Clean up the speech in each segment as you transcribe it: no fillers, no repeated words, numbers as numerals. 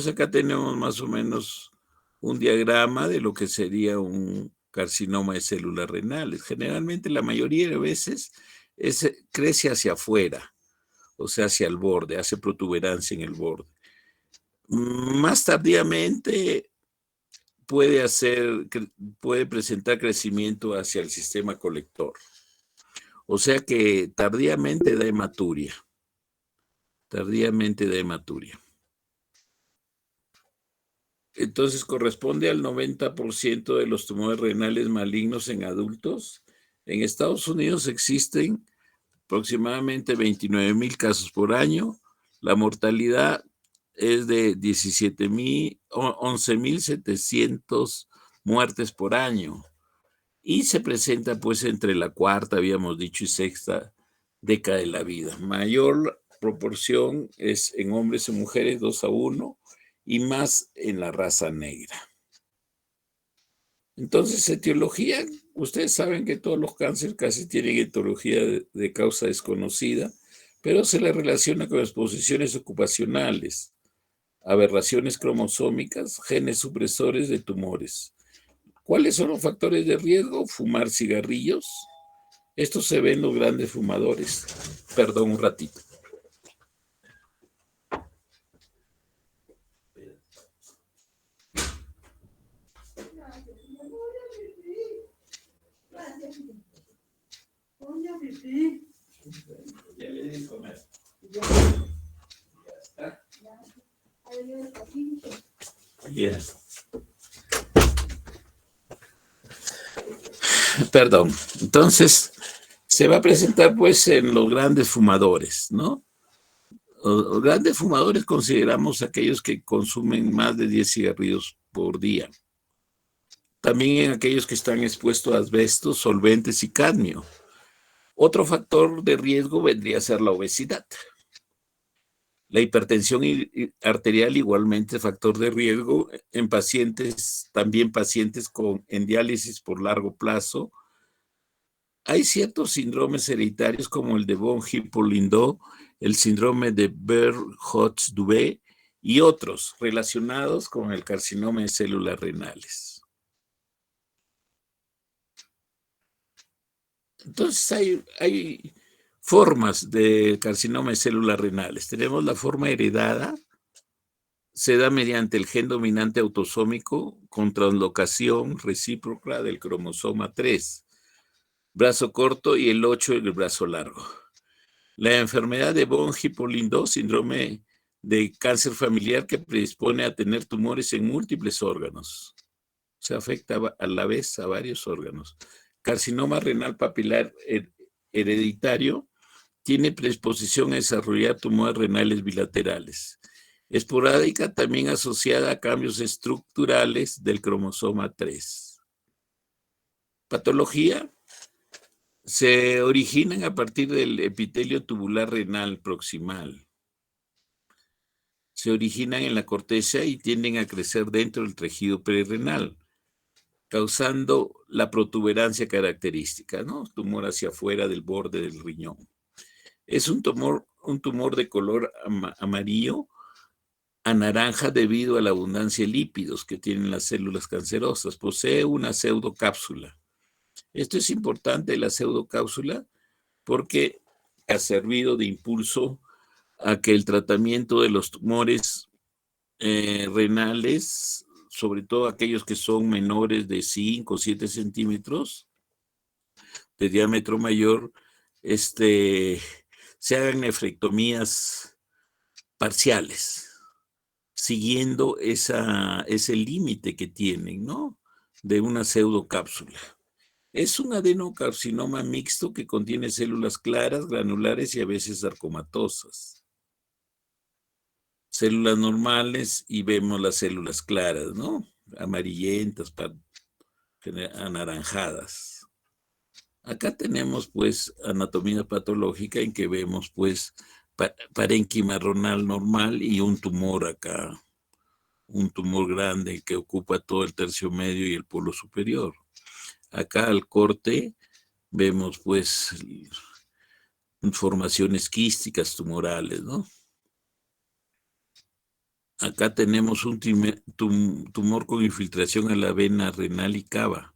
Acá tenemos más o menos un diagrama de lo que sería un carcinoma de células renales. Generalmente, la mayoría de veces, crece hacia afuera, o sea, hacia el borde, hace protuberancia en el borde. Más tardíamente puede presentar crecimiento hacia el sistema colector. O sea que tardíamente da hematuria. Tardíamente da hematuria. Entonces corresponde al 90% de los tumores renales malignos en adultos. En Estados Unidos existen aproximadamente 29,000 casos por año. La mortalidad es de 11,700 muertes por año. Y se presenta pues entre la cuarta, habíamos dicho, y sexta década de la vida. Mayor proporción es en hombres y mujeres, 2-1, y más en la raza negra. Entonces, etiología, ustedes saben que todos los cánceres casi tienen etiología de causa desconocida, pero se le relaciona con exposiciones ocupacionales, aberraciones cromosómicas, genes supresores de tumores. ¿Cuáles son los factores de riesgo? Fumar cigarrillos. Esto se ve en los grandes fumadores. Perdón, un ratito. Ya le di comer. Ya está. Bien. Perdón. Entonces, se va a presentar pues en los grandes fumadores, ¿no? Los grandes fumadores consideramos aquellos que consumen más de 10 cigarrillos por día. También en aquellos que están expuestos a asbestos, solventes y cadmio. Otro factor de riesgo vendría a ser la obesidad. La hipertensión arterial igualmente factor de riesgo en pacientes, también pacientes en diálisis por largo plazo. Hay ciertos síndromes hereditarios como el de von Hippel-Lindau, el síndrome de Burgh-Hotz-Dubé y otros relacionados con el carcinoma de células renales. Entonces hay formas de carcinoma de células renales. Tenemos la forma heredada, se da mediante el gen dominante autosómico con translocación recíproca del cromosoma 3, brazo corto, y el 8 el brazo largo. La enfermedad de von Hippel-Lindau, síndrome de cáncer familiar que predispone a tener tumores en múltiples órganos. Se afecta a la vez a varios órganos. Carcinoma renal papilar hereditario tiene predisposición a desarrollar tumores renales bilaterales. Esporádica, también asociada a cambios estructurales del cromosoma 3. Patología. Se originan a partir del epitelio tubular renal proximal. Se originan en la corteza y tienden a crecer dentro del tejido perirenal, causando la protuberancia característica, ¿no? Tumor hacia afuera del borde del riñón. Es un tumor de color amarillo a naranja debido a la abundancia de lípidos que tienen las células cancerosas. Posee una pseudocápsula. Esto es importante, la pseudocápsula, porque ha servido de impulso a que el tratamiento de los tumores renales, sobre todo aquellos que son menores de 5 o 7 centímetros de diámetro mayor, se hagan nefrectomías parciales, siguiendo ese límite que tienen, ¿no? De una pseudocápsula. Es un adenocarcinoma mixto que contiene células claras, granulares y a veces sarcomatosas. Células normales y vemos las células claras, ¿no? Amarillentas, anaranjadas. Acá tenemos pues anatomía patológica en que vemos pues parénquima renal normal y un tumor acá, un tumor grande que ocupa todo el tercio medio y el polo superior. Acá al corte vemos pues formaciones quísticas tumorales, ¿no? Acá tenemos un tumor con infiltración a la vena renal y cava.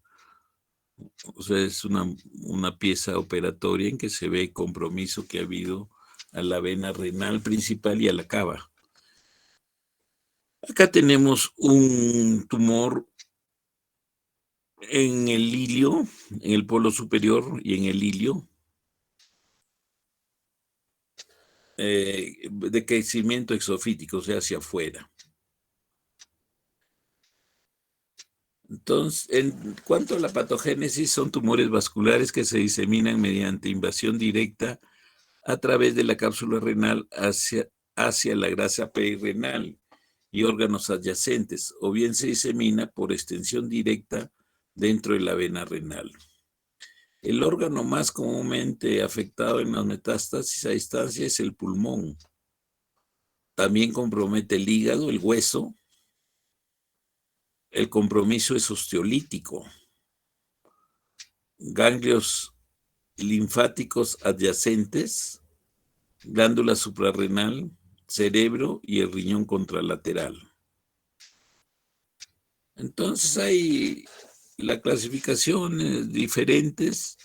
O sea, es una pieza operatoria en que se ve el compromiso que ha habido a la vena renal principal y a la cava. Acá tenemos un tumor en el ilio, en el polo superior y en el ilio, de crecimiento exofítico, o sea, hacia afuera. Entonces, en cuanto a la patogénesis, son tumores vasculares que se diseminan mediante invasión directa a través de la cápsula renal hacia la grasa perirenal y órganos adyacentes, o bien se disemina por extensión directa dentro de la vena renal. El órgano más comúnmente afectado en las metástasis a distancia es el pulmón. También compromete el hígado, el hueso. El compromiso es osteolítico. Ganglios linfáticos adyacentes, glándula suprarrenal, cerebro y el riñón contralateral. Entonces hay las clasificaciones diferentes.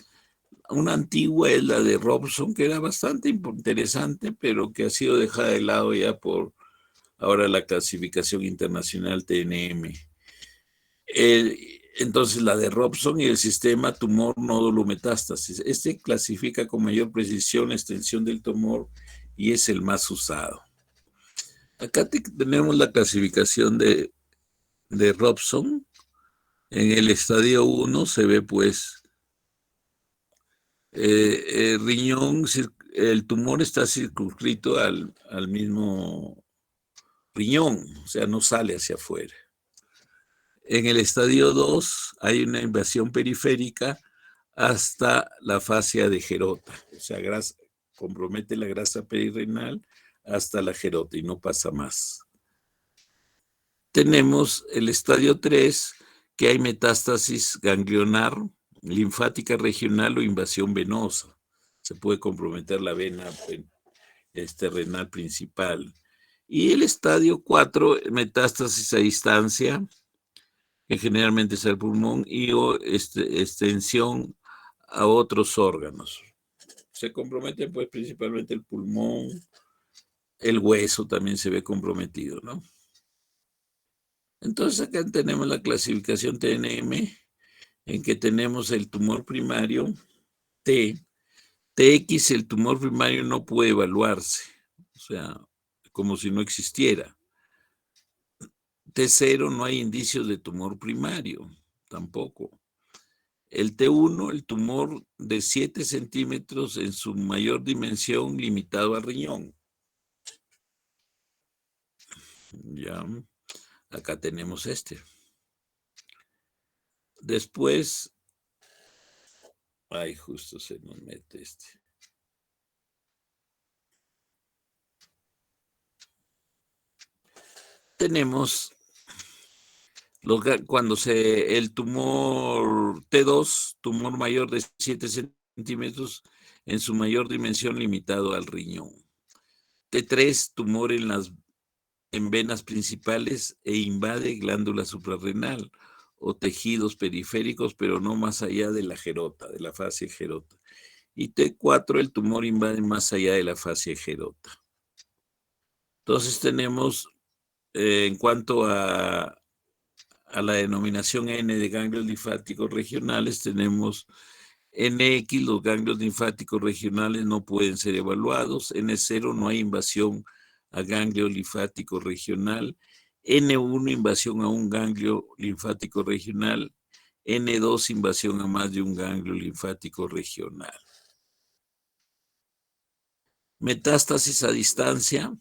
Una antigua es la de Robson, que era bastante interesante, pero que ha sido dejada de lado ya por ahora la clasificación internacional TNM. Entonces, la de Robson y el sistema tumor nódulo metástasis. Este clasifica con mayor precisión la extensión del tumor y es el más usado. Acá tenemos la clasificación de Robson. En el estadio 1 se ve pues el riñón, el tumor está circunscrito al mismo riñón, o sea, no sale hacia afuera. En el estadio 2 hay una invasión periférica hasta la fascia de Gerota, o sea, compromete la grasa perirenal hasta la Gerota y no pasa más. Tenemos el estadio 3, que hay metástasis ganglionar, linfática regional o invasión venosa. Se puede comprometer la vena renal principal. Y el estadio 4, metástasis a distancia, que generalmente es el pulmón, y extensión a otros órganos. Se compromete pues principalmente el pulmón, el hueso también se ve comprometido, ¿no? Entonces acá tenemos la clasificación TNM, en que tenemos el tumor primario T. TX, el tumor primario no puede evaluarse, o sea, como si no existiera. T0, no hay indicios de tumor primario, tampoco. El T1, el tumor de 7 centímetros en su mayor dimensión, limitado al riñón. Ya, acá tenemos este. Después, ay, justo se nos mete este. Tenemos cuando el tumor T2, tumor mayor de 7 centímetros en su mayor dimensión, limitado al riñón. T3, tumor en venas principales e invade glándula suprarrenal o tejidos periféricos, pero no más allá de la gerota, de la fascia gerota. Y T4, el tumor invade más allá de la fascia gerota. Entonces tenemos, en cuanto a la denominación N de ganglios linfáticos regionales, tenemos NX, los ganglios linfáticos regionales no pueden ser evaluados. N0, no hay invasión a ganglio linfático regional. N1, invasión a un ganglio linfático regional. N2, invasión a más de un ganglio linfático regional. Metástasis a distancia.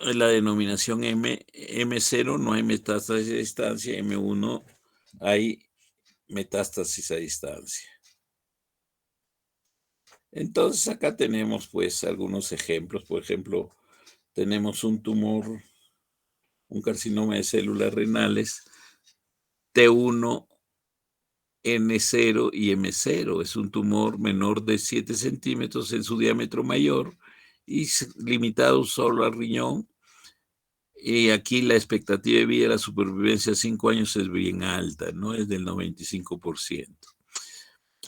La denominación M0, no hay metástasis a distancia. M1, hay metástasis a distancia. Entonces acá tenemos pues algunos ejemplos. Por ejemplo, tenemos un tumor, un carcinoma de células renales, T1, N0 y M0. Es un tumor menor de 7 centímetros en su diámetro mayor y limitados solo al riñón. Y aquí la expectativa de vida, la supervivencia a 5 años es bien alta, ¿no? Es del 95%.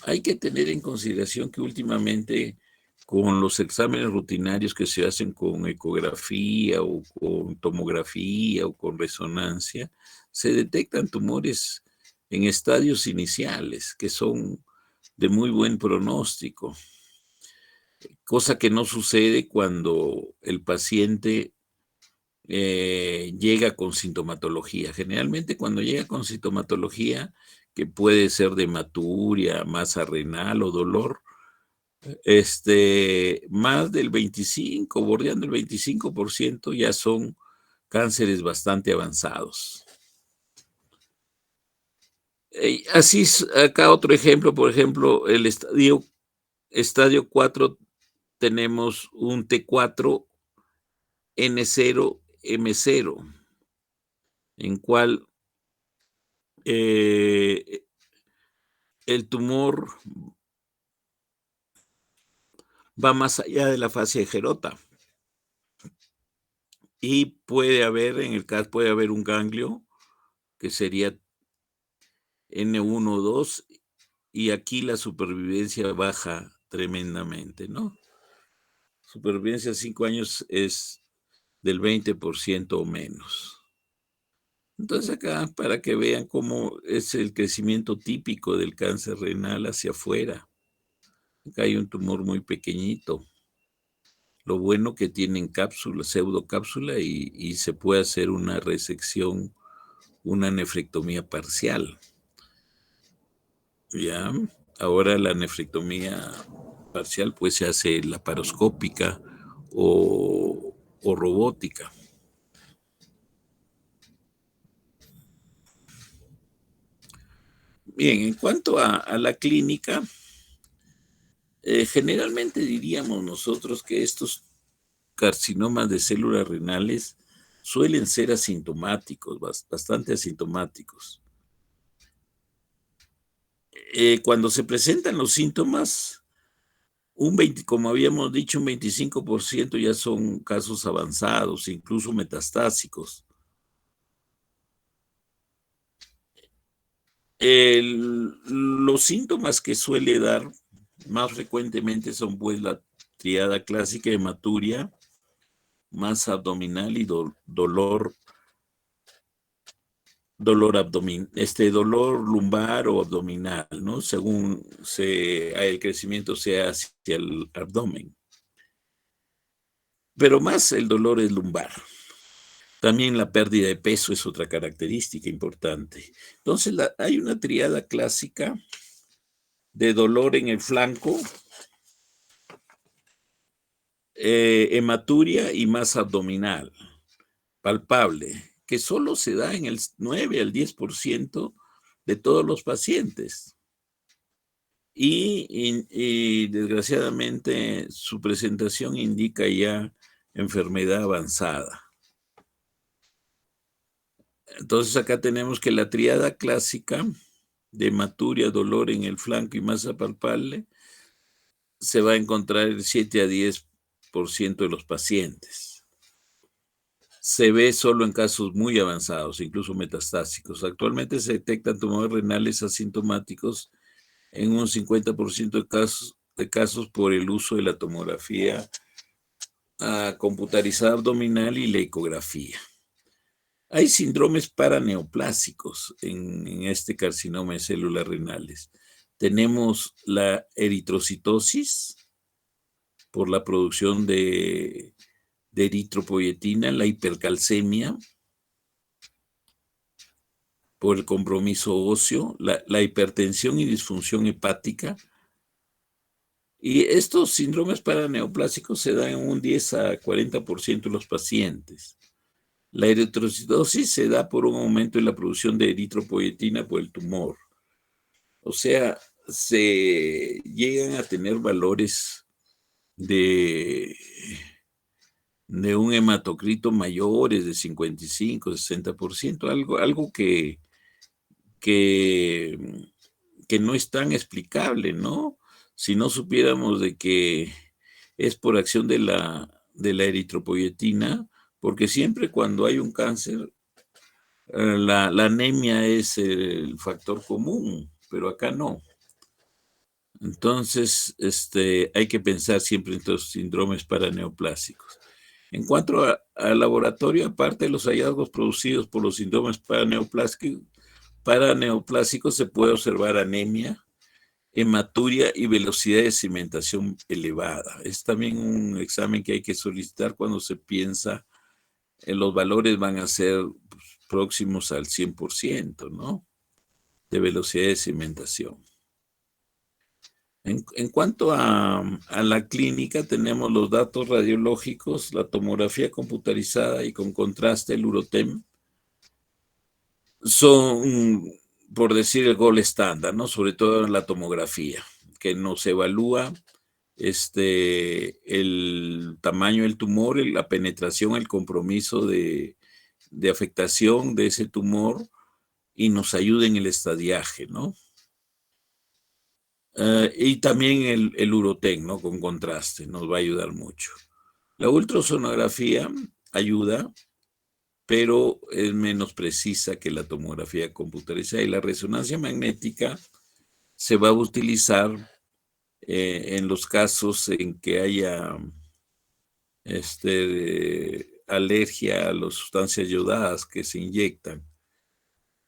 Hay que tener en consideración que últimamente con los exámenes rutinarios que se hacen con ecografía o con tomografía o con resonancia, se detectan tumores en estadios iniciales que son de muy buen pronóstico, cosa que no sucede cuando el paciente llega con sintomatología. Generalmente cuando llega con sintomatología, que puede ser de hematuria, masa renal o dolor, más del 25, bordeando el 25% ya son cánceres bastante avanzados. Así es, acá otro ejemplo, por ejemplo, el estadio 4 tenemos un T4 N0 M0, en cual eh, el tumor va más allá de la fase de Gerota y puede haber un ganglio que sería N1 o 2 y aquí la supervivencia baja tremendamente, ¿no? Supervivencia a 5 años es del 20% o menos. Entonces acá, para que vean cómo es el crecimiento típico del cáncer renal hacia afuera. Acá hay un tumor muy pequeñito. Lo bueno que tienen cápsula, pseudocápsula y se puede hacer una resección, una nefrectomía parcial. Ya, ahora la nefrectomía parcial pues se hace laparoscópica o robótica. Bien, en cuanto a la clínica, generalmente diríamos nosotros que estos carcinomas de células renales suelen ser asintomáticos, bastante asintomáticos. Cuando se presentan los síntomas, como habíamos dicho, un 25% ya son casos avanzados, incluso metastásicos. Los síntomas que suele dar más frecuentemente son pues la triada clásica de hematuria, masa abdominal y dolor lumbar o abdominal, ¿no? Según el crecimiento sea hacia el abdomen. Pero más el dolor es lumbar. También la pérdida de peso es otra característica importante. Entonces, hay una triada clásica de dolor en el flanco, hematuria y masa abdominal, palpable, que solo se da en el 9 al 10% de todos los pacientes. Y desgraciadamente su presentación indica ya enfermedad avanzada. Entonces acá tenemos que la triada clásica de hematuria, dolor en el flanco y masa palpable se va a encontrar el 7 a 10% de los pacientes. Se ve solo en casos muy avanzados, incluso metastásicos. Actualmente se detectan tumores renales asintomáticos en un 50% de casos por el uso de la tomografía computarizada abdominal y la ecografía. Hay síndromes paraneoplásicos en este carcinoma de células renales. Tenemos la eritrocitosis por la producción de eritropoyetina, la hipercalcemia por el compromiso óseo, la hipertensión y disfunción hepática. Y estos síndromes paraneoplásicos se dan en un 10 a 40% de los pacientes. La eritrocitosis se da por un aumento en la producción de eritropoyetina por el tumor. O sea, se llegan a tener valores de un hematocrito mayores de 55, 60%, algo que, que no es tan explicable, ¿no? Si no supiéramos de que es por acción de la eritropoyetina, porque siempre cuando hay un cáncer, la anemia es el factor común, pero acá no. Entonces, hay que pensar siempre en estos síndromes paraneoplásicos. En cuanto al laboratorio, aparte de los hallazgos producidos por los síndromes paraneoplásicos, se puede observar anemia, hematuria y velocidad de cimentación elevada. Es también un examen que hay que solicitar cuando se piensa en los valores van a ser pues, próximos al 100%, ¿no? De velocidad de cimentación. En cuanto a la clínica, tenemos los datos radiológicos, la tomografía computarizada y con contraste, el UROTEM, son, por decir, el gold estándar, ¿no? Sobre todo en la tomografía, que nos evalúa el tamaño del tumor, la penetración, el compromiso de afectación de ese tumor y nos ayuda en el estadiaje, ¿no? Y también el Urotec, ¿no? Con contraste, nos va a ayudar mucho. La ultrasonografía ayuda, pero es menos precisa que la tomografía computarizada y la resonancia magnética se va a utilizar en los casos en que haya alergia a las sustancias yodadas que se inyectan.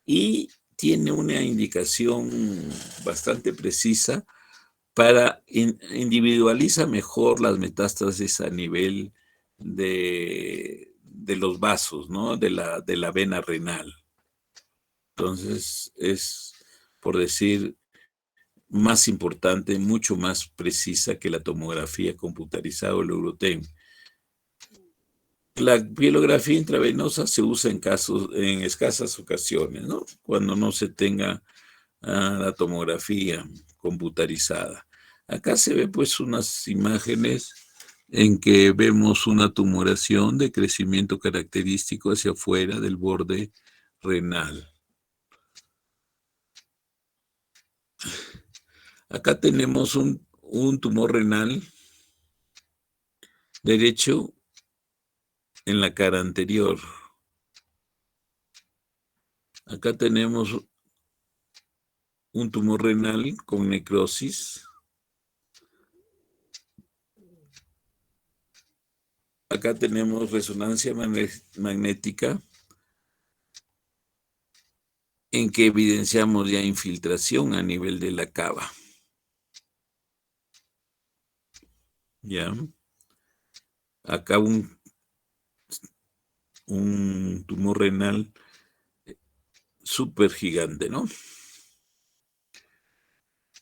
Y tiene una indicación bastante precisa para individualiza mejor las metástasis a nivel de los vasos, ¿no? De la vena renal. Entonces, es, por decir, más importante, mucho más precisa que la tomografía computarizada o el Eurotem. La pielografía intravenosa se usa en escasas ocasiones, ¿no? Cuando no se tenga la tomografía computarizada. Acá se ve pues unas imágenes en que vemos una tumoración de crecimiento característico hacia afuera del borde renal. Acá tenemos un tumor renal derecho en la cara anterior. Acá tenemos un tumor renal con necrosis. Acá tenemos resonancia magnética en que evidenciamos ya infiltración a nivel de la cava. ¿Ya? Acá un tumor renal súper gigante, ¿no?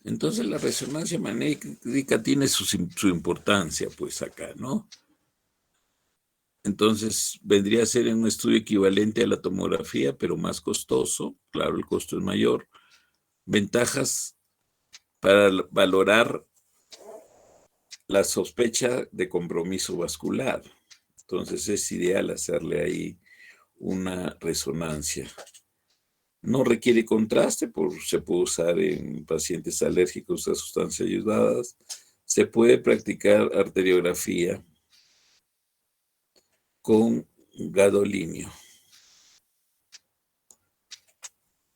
Entonces la resonancia magnética tiene su importancia, pues acá, ¿no? Entonces vendría a ser un estudio equivalente a la tomografía, pero más costoso. Claro, el costo es mayor. Ventajas para valorar la sospecha de compromiso vascular. Entonces es ideal hacerle ahí una resonancia. No requiere contraste, se puede usar en pacientes alérgicos a sustancias ayudadas. Se puede practicar arteriografía con gadolinio.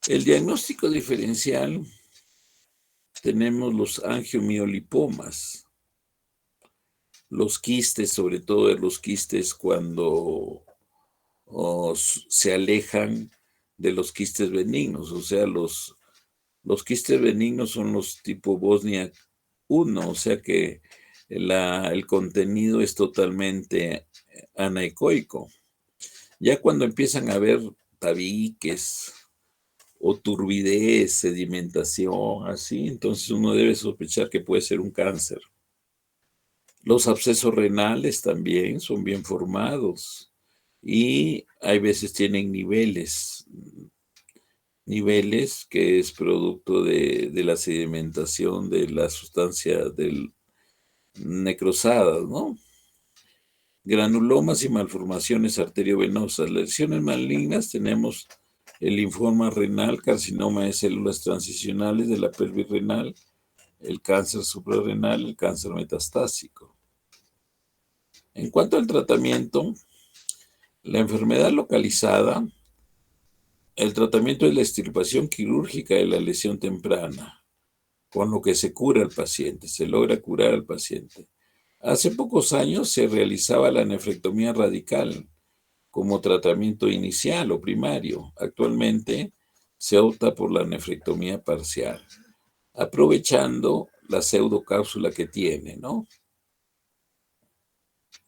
El diagnóstico diferencial, tenemos los angiomiolipomas, los quistes, sobre todo los quistes cuando se alejan de los quistes benignos, o sea, los quistes benignos son los tipo Bosnia 1, o sea que el contenido es totalmente anecoico. Ya cuando empiezan a haber tabiques o turbidez, sedimentación, así, entonces uno debe sospechar que puede ser un cáncer. Los abscesos renales también son bien formados y hay veces tienen niveles que es producto de la sedimentación de la sustancia necrosadas, ¿no? Granulomas y malformaciones arteriovenosas. Lesiones malignas tenemos el linfoma renal, carcinoma de células transicionales de la pelvis renal, el cáncer suprarrenal, el cáncer metastásico. En cuanto al tratamiento, la enfermedad localizada, el tratamiento es la extirpación quirúrgica de la lesión temprana, con lo que se cura al paciente, se logra curar al paciente. Hace pocos años se realizaba la nefrectomía radical como tratamiento inicial o primario. Actualmente se opta por la nefrectomía parcial, aprovechando la pseudocápsula que tiene, ¿no?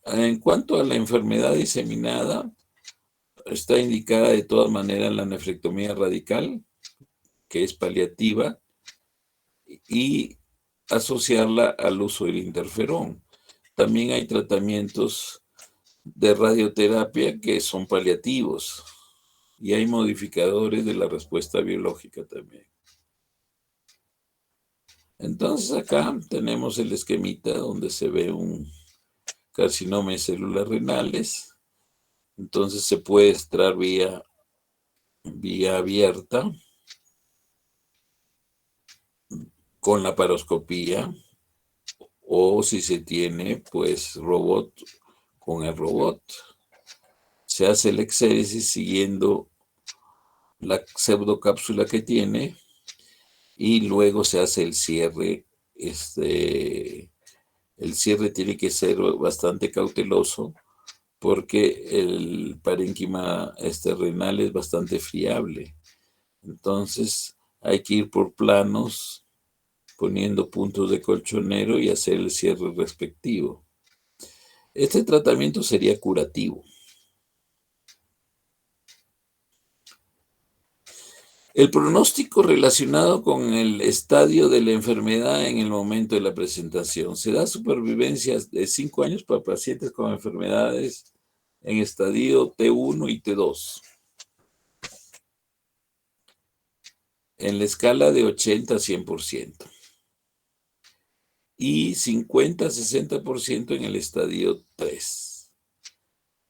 En cuanto a la enfermedad diseminada, está indicada de todas maneras la nefrectomía radical, que es paliativa, y asociarla al uso del interferón. También hay tratamientos de radioterapia que son paliativos y hay modificadores de la respuesta biológica también. Entonces acá tenemos el esquemita donde se ve un carcinoma de células renales. Entonces se puede extraer vía abierta con la paroscopía o si se tiene pues robot con el robot. Se hace el exéresis siguiendo la pseudocápsula que tiene y luego se hace el cierre. El cierre tiene que ser bastante cauteloso porque el parénquima renal es bastante friable. Entonces hay que ir por planos, poniendo puntos de colchonero y hacer el cierre respectivo. Este tratamiento sería curativo. El pronóstico relacionado con el estadio de la enfermedad en el momento de la presentación. Se da supervivencia de 5 años para pacientes con enfermedades en estadio T1 y T2. En la escala de 80 a 100%. Y 50 a 60% en el estadio 3.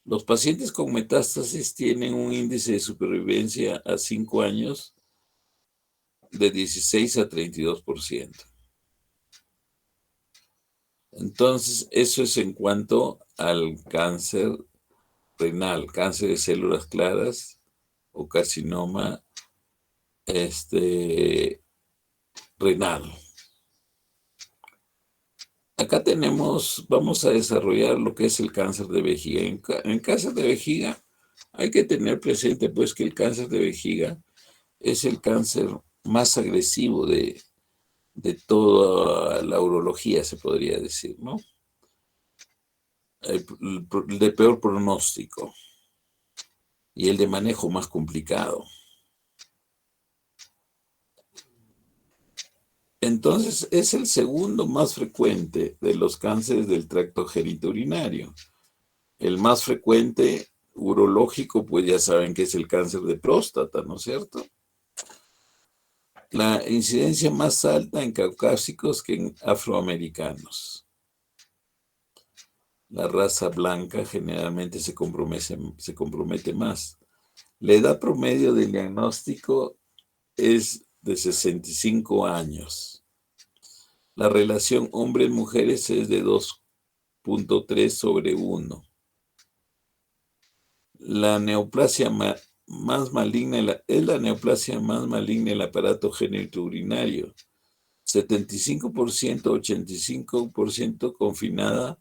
Los pacientes con metástasis tienen un índice de supervivencia a 5 años de 16 a 32%. Entonces, eso es en cuanto al cáncer renal, cáncer de células claras o carcinoma renal. Acá vamos a desarrollar lo que es el cáncer de vejiga. En cáncer de vejiga hay que tener presente pues que el cáncer de vejiga es el cáncer más agresivo de toda la urología, se podría decir, ¿no? El de peor pronóstico y el de manejo más complicado. Entonces, es el segundo más frecuente de los cánceres del tracto genitourinario. El más frecuente urológico, pues ya saben que es el cáncer de próstata, ¿no es cierto? La incidencia más alta en caucásicos que en afroamericanos. La raza blanca generalmente se compromete más. La edad promedio del diagnóstico es de 65 años. La relación hombres-mujeres es de 2.3 sobre 1. La neoplasia más maligna es la neoplasia más maligna del aparato genitourinario. 75%, 85% confinada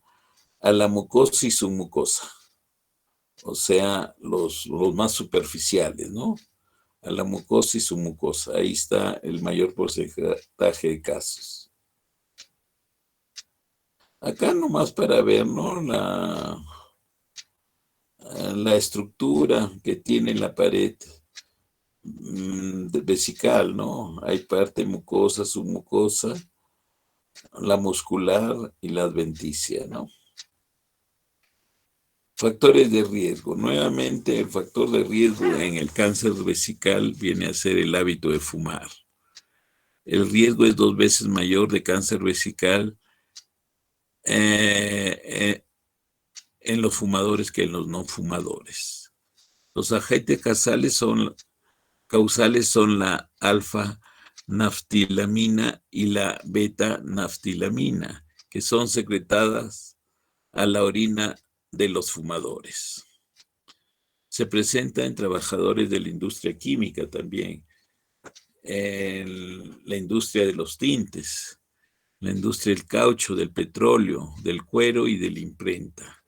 a la mucosa y submucosa. O sea, los más superficiales, ¿no? A la mucosa y submucosa. Ahí está el mayor porcentaje de casos. Acá nomás para ver, ¿no? La estructura que tiene la pared vesical, ¿no? Hay parte mucosa, submucosa, la muscular y la adventicia, ¿no? Factores de riesgo. Nuevamente, el factor de riesgo en el cáncer vesical viene a ser el hábito de fumar. El riesgo es 2 veces mayor de cáncer vesical en los fumadores que en los no fumadores. Los agentes causales son la alfa-naftilamina y la beta-naftilamina, que son secretadas a la orina de los fumadores. Se presenta en trabajadores de la industria química también, en la industria de los tintes, la industria del caucho, del petróleo, del cuero y de la imprenta.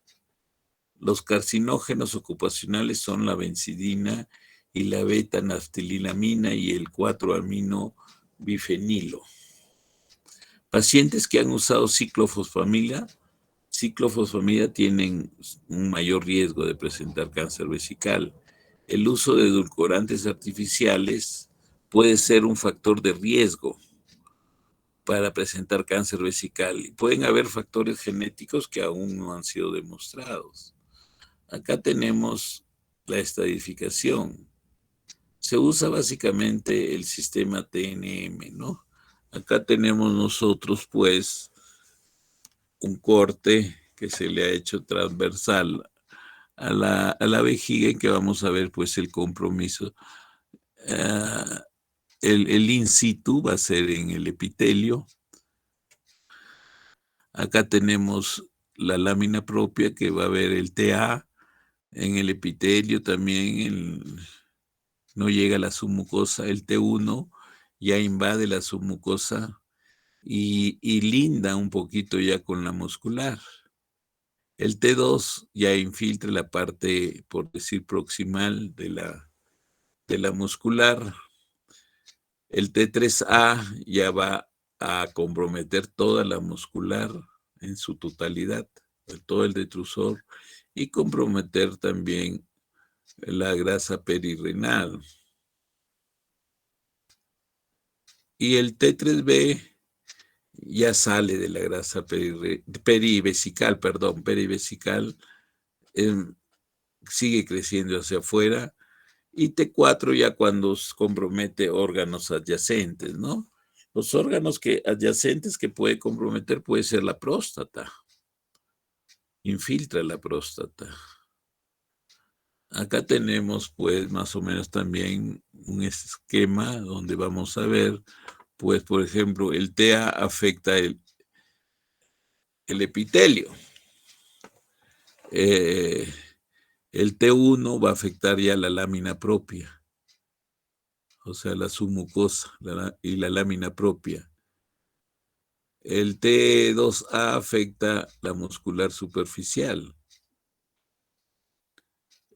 Los carcinógenos ocupacionales son la benzidina y la beta-naftilamina y el 4-amino-bifenilo. Pacientes que han usado ciclofosfamida tienen un mayor riesgo de presentar cáncer vesical. El uso de edulcorantes artificiales puede ser un factor de riesgo para presentar cáncer vesical. Y pueden haber factores genéticos que aún no han sido demostrados. Acá tenemos la estadificación. Se usa básicamente el sistema TNM, ¿no? Acá tenemos nosotros, pues, un corte que se le ha hecho transversal a la vejiga en que vamos a ver, pues, el compromiso. El in situ va a ser en el epitelio. Acá tenemos la lámina propia que va a ver el TA en el epitelio también. No llega a la submucosa. El T1 ya invade la submucosa y linda un poquito ya con la muscular. El T2 ya infiltra la parte, por decir, proximal de la muscular. El T3A ya va a comprometer toda la muscular en su totalidad, todo el detrusor, y comprometer también la grasa perirrenal. Y el T3B ya sale de la grasa perivesical, sigue creciendo hacia afuera, y T4 ya cuando compromete órganos adyacentes, ¿no? Los órganos adyacentes que puede comprometer puede ser la próstata, infiltra la próstata. Acá tenemos pues más o menos también un esquema donde vamos a ver, pues por ejemplo, el TA afecta el epitelio. El T1 va a afectar ya la lámina propia, o sea, la submucosa y la lámina propia. El T2A afecta la muscular superficial.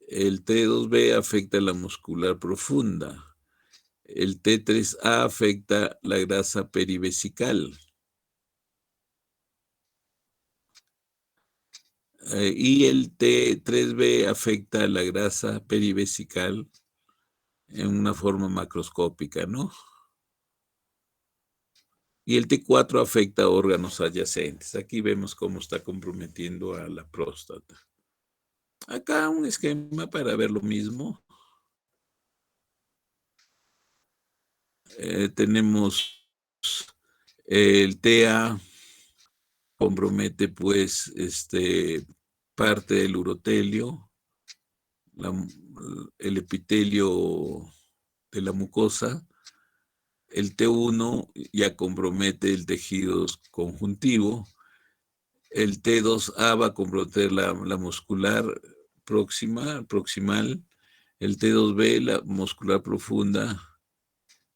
El T2B afecta la muscular profunda. El T3A afecta la grasa perivesical. Y el T3B afecta la grasa perivesical en una forma macroscópica, ¿no? Y el T4 afecta a órganos adyacentes. Aquí vemos cómo está comprometiendo a la próstata. Acá un esquema para ver lo mismo. Tenemos el TA, compromete pues parte del urotelio, el epitelio de la mucosa. El T1 ya compromete el tejido conjuntivo. El T2A va a comprometer la muscular proximal. El T2B, la muscular profunda.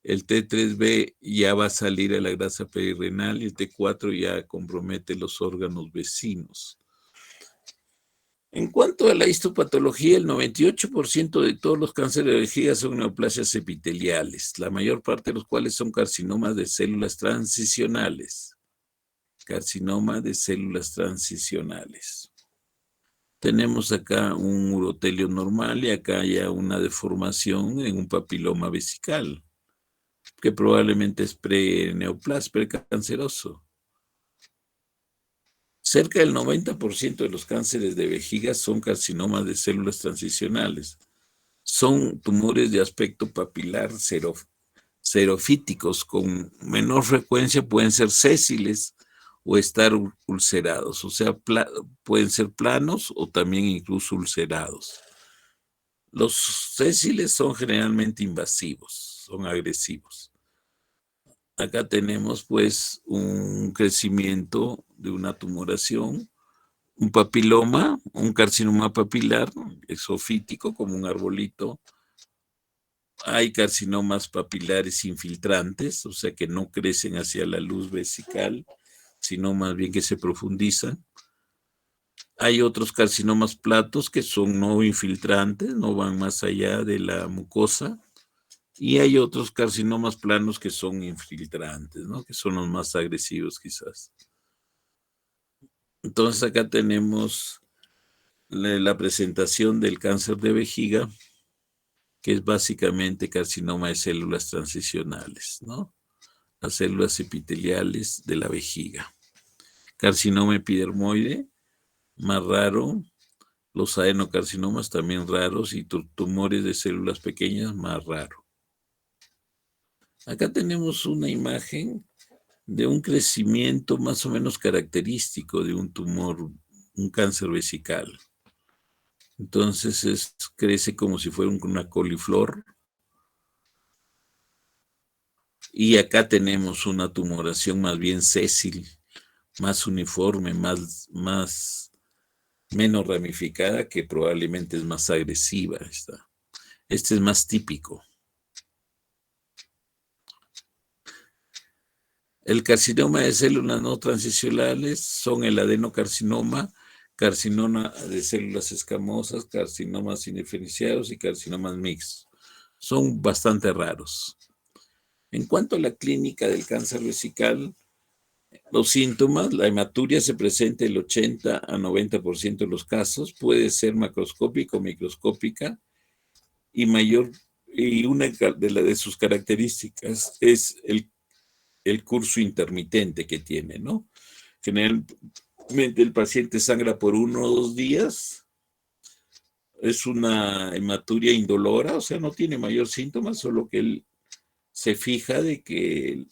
El T3B ya va a salir a la grasa perirrenal y el T4 ya compromete los órganos vecinos. En cuanto a la histopatología, el 98% de todos los cánceres de vejiga son neoplasias epiteliales, la mayor parte de los cuales son carcinomas de células transicionales. Carcinoma de células transicionales. Tenemos acá un urotelio normal y acá ya una deformación en un papiloma vesical, que probablemente es precanceroso. Cerca del 90% de los cánceres de vejiga son carcinomas de células transicionales. Son tumores de aspecto papilar xerofíticos, con menor frecuencia pueden ser sésiles o estar ulcerados, o sea, pueden ser planos o también incluso ulcerados. Los sésiles son generalmente invasivos, son agresivos. Acá tenemos pues un crecimiento de una tumoración un papiloma, un carcinoma papilar, exofítico, como un arbolito. Hay carcinomas papilares infiltrantes, o sea que no crecen hacia la luz vesical, sino más bien que se profundizan. Hay otros carcinomas platos que son no infiltrantes, no van más allá de la mucosa. Y hay otros carcinomas planos que son infiltrantes, ¿no? Que son los más agresivos quizás. Entonces acá tenemos la presentación del cáncer de vejiga, que es básicamente carcinoma de células transicionales, ¿no? Las células epiteliales de la vejiga. Carcinoma epidermoide, más raro. Los adenocarcinomas también raros y tumores de células pequeñas, más raro. Acá tenemos una imagen de un crecimiento más o menos característico de un tumor, un cáncer vesical. Entonces crece como si fuera una coliflor. Y acá tenemos una tumoración más bien sésil, más uniforme, menos ramificada, que probablemente es más agresiva. Este es más típico. El carcinoma de células no transicionales son el adenocarcinoma, carcinoma de células escamosas, carcinomas indiferenciados y carcinomas mixtos. Son bastante raros. En cuanto a la clínica del cáncer vesical, los síntomas, la hematuria se presenta el 80 a 90% de los casos, puede ser macroscópica o microscópica, y una de sus características es el curso intermitente que tiene, ¿no? Generalmente el paciente sangra por 1 o 2 días, es una hematuria indolora, o sea, no tiene mayor síntoma, solo que él se fija de que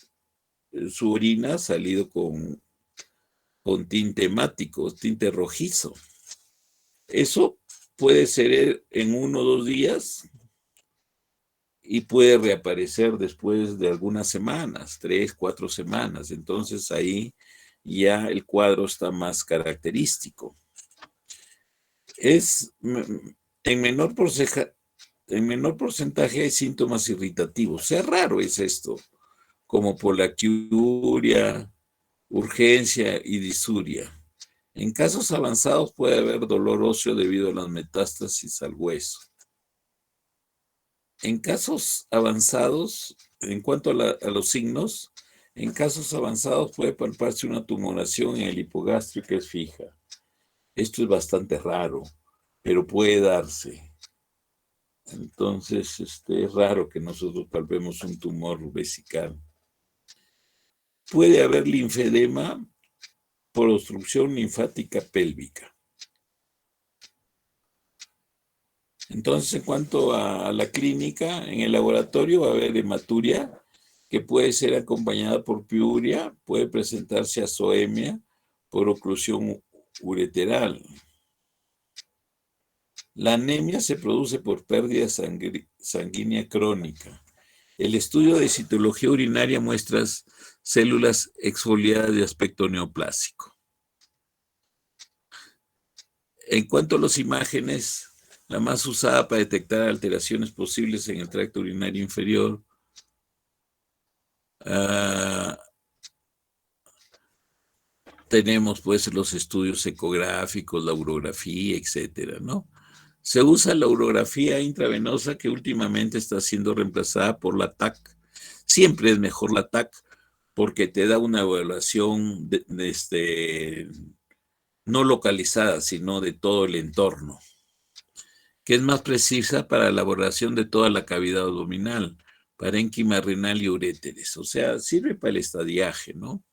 su orina ha salido con tinte hemático, tinte rojizo. Eso puede ser en 1 o 2 días y puede reaparecer después de algunas semanas, 3, 4 semanas. Entonces ahí ya el cuadro está más característico. En menor porcentaje hay síntomas irritativos. O sea, raro es esto, como polaquiuria, urgencia y disuria. En casos avanzados puede haber dolor óseo debido a las metástasis al hueso. En casos avanzados, en cuanto a los signos, en casos avanzados puede palparse una tumoración en el hipogastrio que es fija. Esto es bastante raro, pero puede darse. Entonces, es raro que nosotros palpemos un tumor vesical. Puede haber linfedema por obstrucción linfática pélvica. Entonces, en cuanto a la clínica, en el laboratorio va a haber hematuria, que puede ser acompañada por piuria, puede presentarse azoemia por oclusión ureteral. La anemia se produce por pérdida sanguínea crónica. El estudio de citología urinaria muestra células exfoliadas de aspecto neoplásico. En cuanto a las imágenes, la más usada para detectar alteraciones posibles en el tracto urinario inferior, tenemos pues los estudios ecográficos, la urografía, etcétera, ¿no? Se usa la urografía intravenosa, que últimamente está siendo reemplazada por la TAC. Siempre es mejor la TAC porque te da una evaluación no localizada, sino de todo el entorno, que es más precisa para la elaboración de toda la cavidad abdominal, parénquima renal y uréteres. O sea, sirve para el estadiaje, ¿no?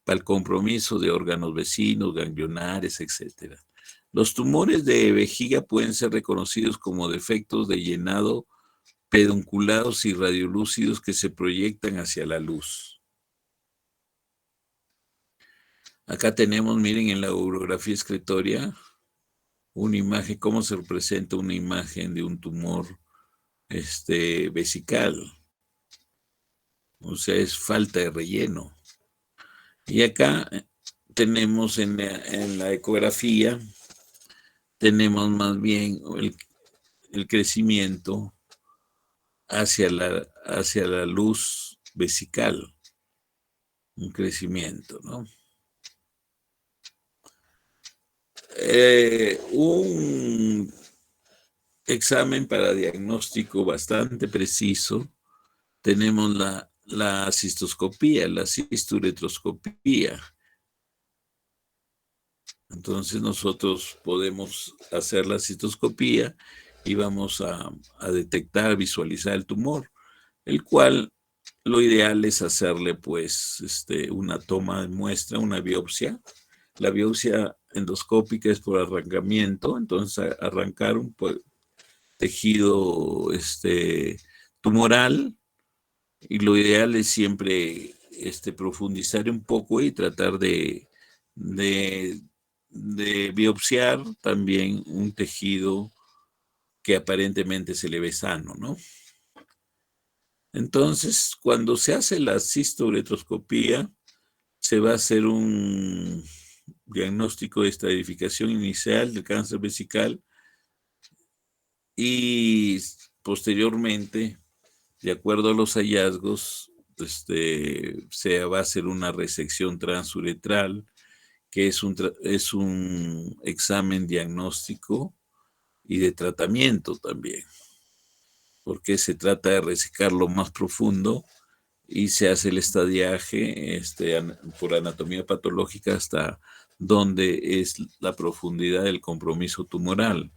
Para el compromiso de órganos vecinos, ganglionares, etc. Los tumores de vejiga pueden ser reconocidos como defectos de llenado pedunculados y radiolúcidos que se proyectan hacia la luz. Acá tenemos, miren, en la urografía excretoria, una imagen, cómo se representa una imagen de un tumor vesical. O sea, es falta de relleno. Y acá tenemos en la ecografía, tenemos más bien el crecimiento hacia la luz vesical, un crecimiento, ¿no? Un examen para diagnóstico bastante preciso, tenemos la cistoscopía, la cisturetroscopía. Entonces nosotros podemos hacer la citoscopía y vamos a detectar, visualizar el tumor, el cual lo ideal es hacerle pues una toma de muestra, una biopsia. La biopsia endoscópica es por arrancamiento, entonces arrancar un tejido tumoral, y lo ideal es siempre profundizar un poco y tratar de, de biopsiar también un tejido que aparentemente se le ve sano, ¿no? Entonces, cuando se hace la cisturetroscopía, se va a hacer un diagnóstico de estratificación inicial del cáncer vesical y posteriormente, de acuerdo a los hallazgos, se va a hacer una resección transuretral, que es un examen diagnóstico y de tratamiento también, porque se trata de resecar lo más profundo y se hace el estadiaje por anatomía patológica hasta donde es la profundidad del compromiso tumoral.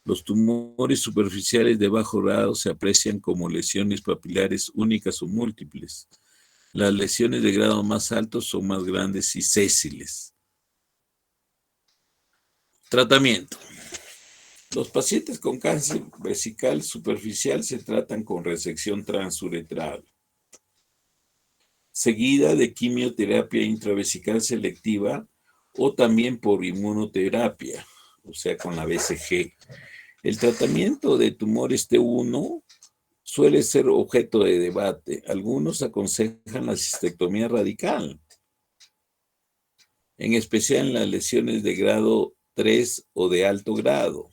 Los tumores superficiales de bajo grado se aprecian como lesiones papilares únicas o múltiples. Las lesiones de grado más alto son más grandes y sésiles. Tratamiento. Los pacientes con cáncer vesical superficial se tratan con resección transuretral, seguida de quimioterapia intravesical selectiva o también por inmunoterapia, o sea, con la BCG. El tratamiento de tumores T1 suele ser objeto de debate. Algunos aconsejan la cistectomía radical, en especial en las lesiones de grado 3 o de alto grado,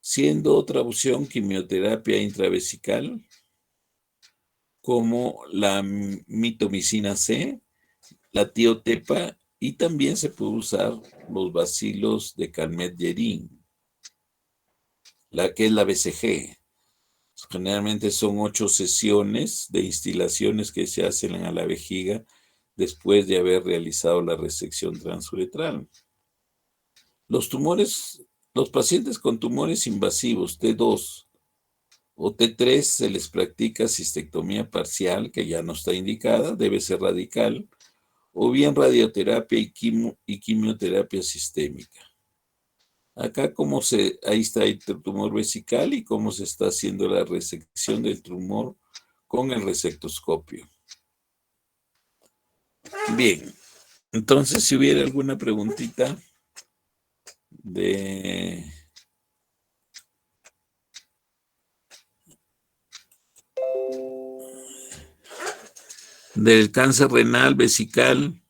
siendo otra opción quimioterapia intravesical como la mitomicina C, la tiotepa, y también se puede usar los bacilos de Calmette-Guerin, que es la BCG. Generalmente son 8 sesiones de instilaciones que se hacen a la vejiga después de haber realizado la resección transuretral. Los pacientes con tumores invasivos T2 o T3 se les practica cistectomía parcial, que ya no está indicada, debe ser radical, o bien radioterapia y quimioterapia sistémica. Acá ahí está el tumor vesical y cómo se está haciendo la resección del tumor con el resectoscopio. Bien, entonces si hubiera alguna preguntita del cáncer renal vesical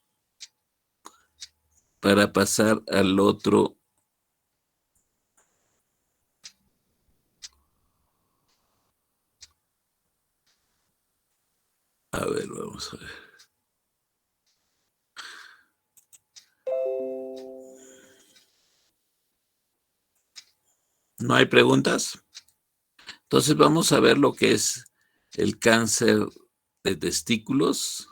para pasar al otro. A ver, vamos a ver. ¿No hay preguntas? Entonces vamos a ver lo que es el cáncer de testículos.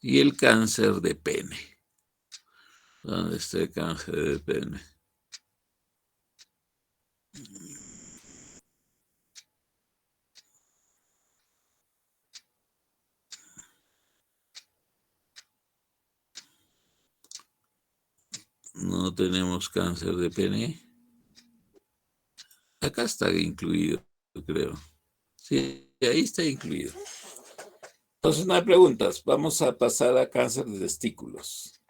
Y el cáncer de pene. ¿Dónde está el cáncer de pene? No tenemos cáncer de pene. Acá está incluido, creo. Sí, ahí está incluido. Entonces no hay preguntas. Vamos a pasar a cáncer de testículos.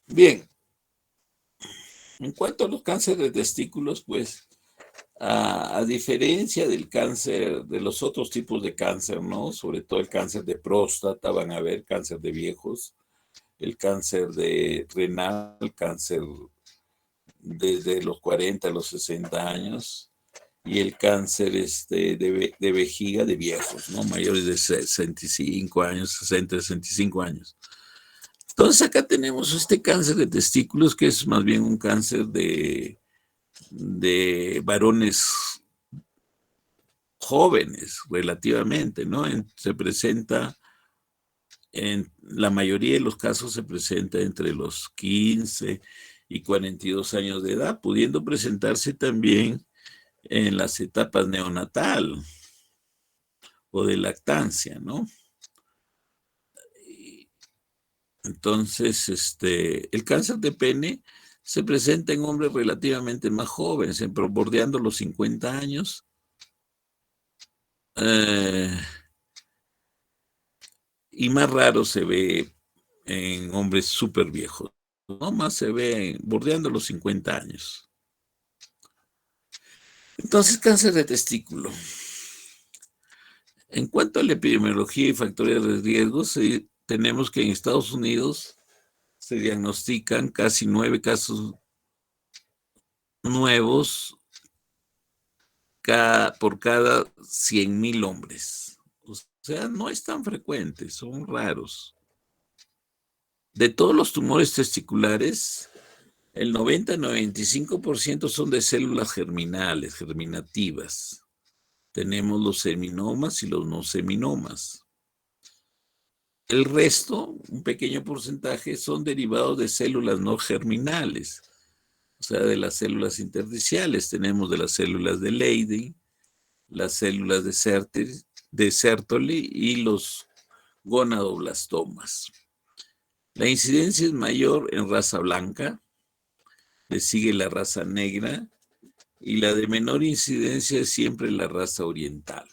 Bien, en cuanto a los cánceres de testículos, pues a diferencia del cáncer, de los otros tipos de cáncer, ¿no? Sobre todo el cáncer de próstata, van a ver cáncer de viejos, el cáncer de renal, cáncer desde los 40 a los 60 años, y el cáncer de vejiga de viejos, ¿no? Mayores de 65 años, 60, 65 años. Entonces acá tenemos este cáncer de testículos, que es más bien un cáncer de varones jóvenes relativamente, ¿no? Se presenta, en la mayoría de los casos se presenta entre los 15 y 42 años de edad, pudiendo presentarse también en las etapas neonatal o de lactancia, ¿no? Entonces, el cáncer de pene se presenta en hombres relativamente más jóvenes, bordeando los 50 años, y más raro se ve en hombres súper viejos, ¿no? Más se ve bordeando los 50 años. Entonces, cáncer de testículo. En cuanto a la epidemiología y factores de riesgo, tenemos que en Estados Unidos se diagnostican casi 9 casos nuevos por cada 100,000 hombres. O sea, no es tan frecuente, son raros. De todos los tumores testiculares, el 90-95% son de células germinales, germinativas. Tenemos los seminomas y los no seminomas. El resto, un pequeño porcentaje, son derivados de células no germinales, o sea, de las células intersticiales. Tenemos de las células de Leydig, las células de Sertoli y los gonadoblastomas. La incidencia es mayor en raza blanca, le sigue la raza negra, y la de menor incidencia es siempre la raza oriental.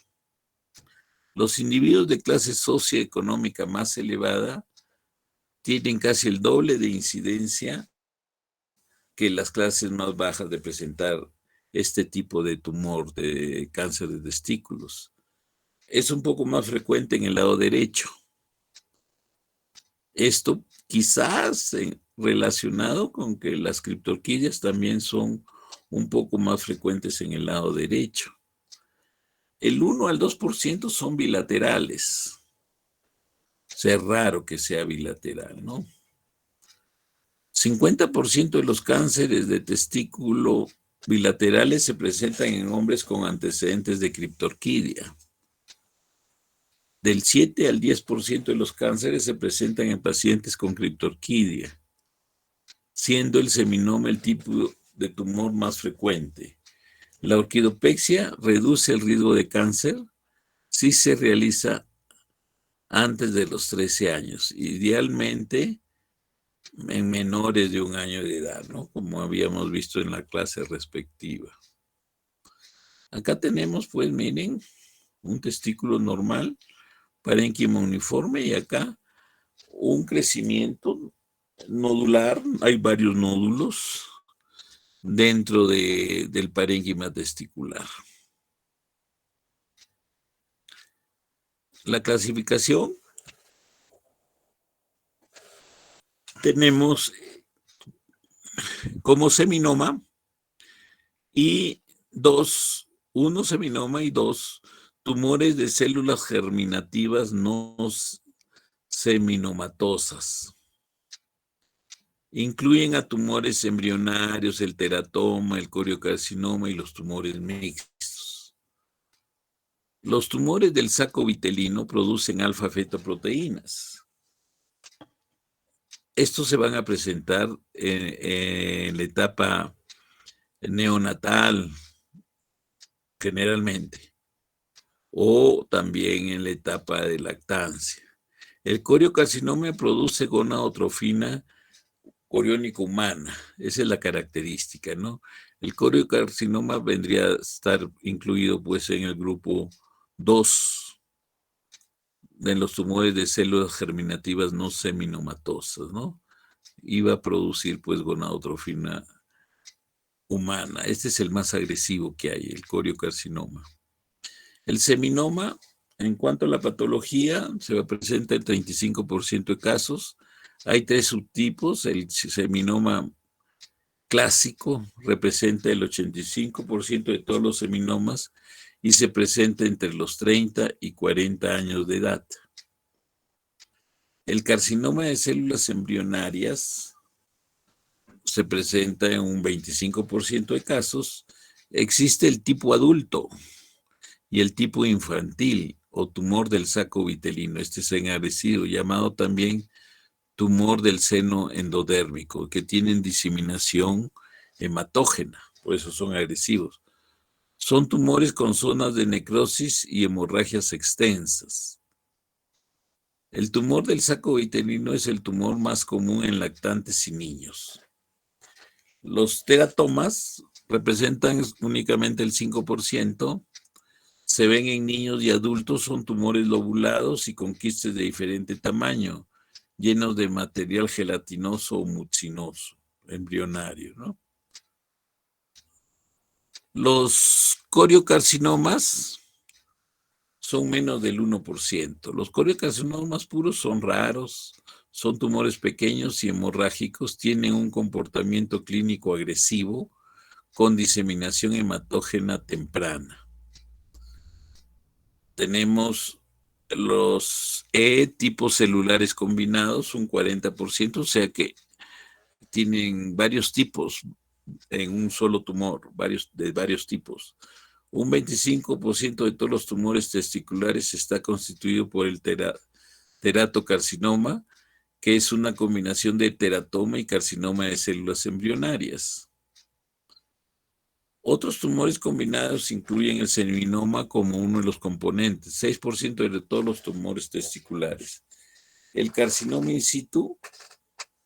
Los individuos de clase socioeconómica más elevada tienen casi el doble de incidencia que las clases más bajas de presentar este tipo de tumor de cáncer de testículos. Es un poco más frecuente en el lado derecho. Esto quizás relacionado con que las criptorquidias también son un poco más frecuentes en el lado derecho. El 1 al 2% son bilaterales. O sea, es raro que sea bilateral, ¿no? 50% de los cánceres de testículo bilaterales se presentan en hombres con antecedentes de criptorquidia. Del 7 al 10% de los cánceres se presentan en pacientes con criptorquidia, siendo el seminoma el tipo de tumor más frecuente. La orquidopexia reduce el riesgo de cáncer si se realiza antes de los 13 años, idealmente en menores de 1 año de edad, ¿no? Como habíamos visto en la clase respectiva. Acá tenemos, pues, miren, un testículo normal, parénquima uniforme, y acá un crecimiento nodular. Hay varios nódulos dentro del parénquima testicular. La clasificación, tenemos como seminoma y uno seminoma y dos tumores de células germinativas no seminomatosas. Incluyen a tumores embrionarios, el teratoma, el coriocarcinoma y los tumores mixtos. Los tumores del saco vitelino producen alfa-fetoproteínas. Estos se van a presentar en la etapa neonatal, generalmente, o también en la etapa de lactancia. El coriocarcinoma produce gonadotrofina coriónica humana, esa es la característica, ¿no? El coriocarcinoma vendría a estar incluido, pues, en el grupo 2 de los tumores de células germinativas no seminomatosas, ¿no? iba a producir pues gonadotrofina humana. Este es el más agresivo que hay, el coriocarcinoma. El seminoma, en cuanto a la patología, se presenta en 35% de casos. Hay 3 subtipos. El seminoma clásico representa el 85% de todos los seminomas y se presenta entre los 30 y 40 años de edad. El carcinoma de células embrionarias se presenta en un 25% de casos. Existe el tipo adulto y el tipo infantil o tumor del saco vitelino. Este es enagresivo, llamado también tumor del seno endodérmico, que tienen diseminación hematógena, por eso son agresivos. Son tumores con zonas de necrosis y hemorragias extensas. El tumor del saco vitelino es el tumor más común en lactantes y niños. Los teratomas representan únicamente el 5%. Se ven en niños y adultos, son tumores lobulados y con quistes de diferente tamaño, llenos de material gelatinoso o mucinoso, embrionario, ¿no? Los coriocarcinomas son menos del 1%. Los coriocarcinomas puros son raros, son tumores pequeños y hemorrágicos, tienen un comportamiento clínico agresivo con diseminación hematógena temprana. Tenemos los E-tipos celulares combinados, un 40%, o sea que tienen varios tipos en un solo tumor, de varios tipos. Un 25% de todos los tumores testiculares está constituido por el teratocarcinoma, que es una combinación de teratoma y carcinoma de células embrionarias. Otros tumores combinados incluyen el seminoma como uno de los componentes, 6% de todos los tumores testiculares. El carcinoma in situ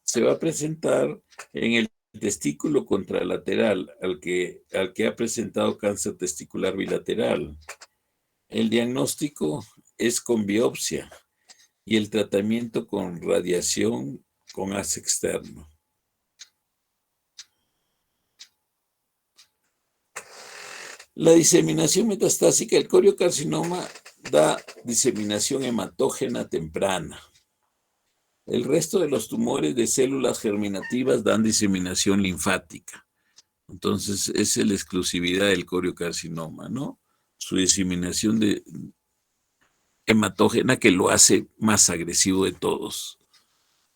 se va a presentar en el testículo contralateral al que ha presentado cáncer testicular bilateral. El diagnóstico es con biopsia y el tratamiento con radiación con haz externo. La diseminación metastásica, el coriocarcinoma da diseminación hematógena temprana. El resto de los tumores de células germinativas dan diseminación linfática. Entonces, esa es la exclusividad del coriocarcinoma, ¿no? Su diseminación hematógena que lo hace más agresivo de todos.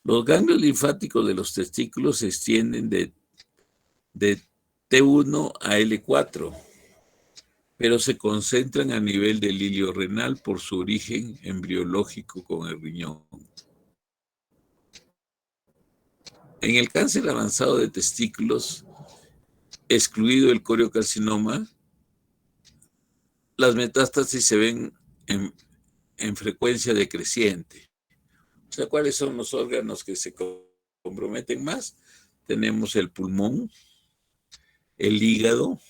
Los ganglios linfáticos de los testículos se extienden de T1 a L4, pero se concentran a nivel del hilio renal por su origen embriológico con el riñón. En el cáncer avanzado de testículos, excluido el coriocarcinoma, las metástasis se ven en frecuencia decreciente. O sea, ¿cuáles son los órganos que se comprometen más? Tenemos el pulmón, el hígado,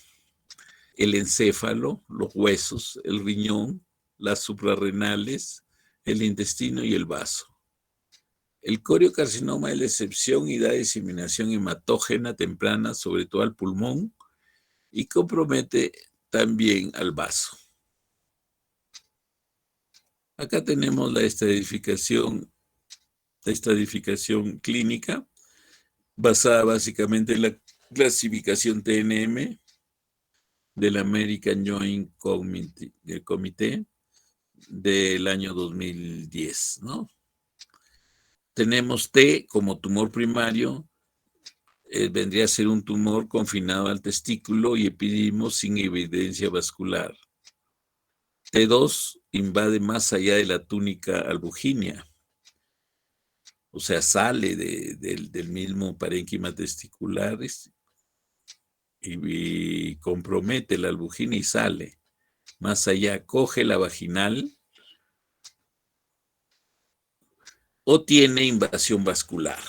el encéfalo, los huesos, el riñón, las suprarrenales, el intestino y el vaso. El coriocarcinoma es la excepción y da diseminación hematógena temprana, sobre todo al pulmón, y compromete también al vaso. Acá tenemos la estadificación clínica, basada básicamente en la clasificación TNM del American Joint Committee del año 2010, ¿no? Tenemos T como tumor primario, vendría a ser un tumor confinado al testículo y epididimo sin evidencia vascular. T2 invade más allá de la túnica albuginea, o sea, sale del mismo parénquima testicular y compromete la albuginea y sale más allá, coge la vaginal o tiene invasión vascular.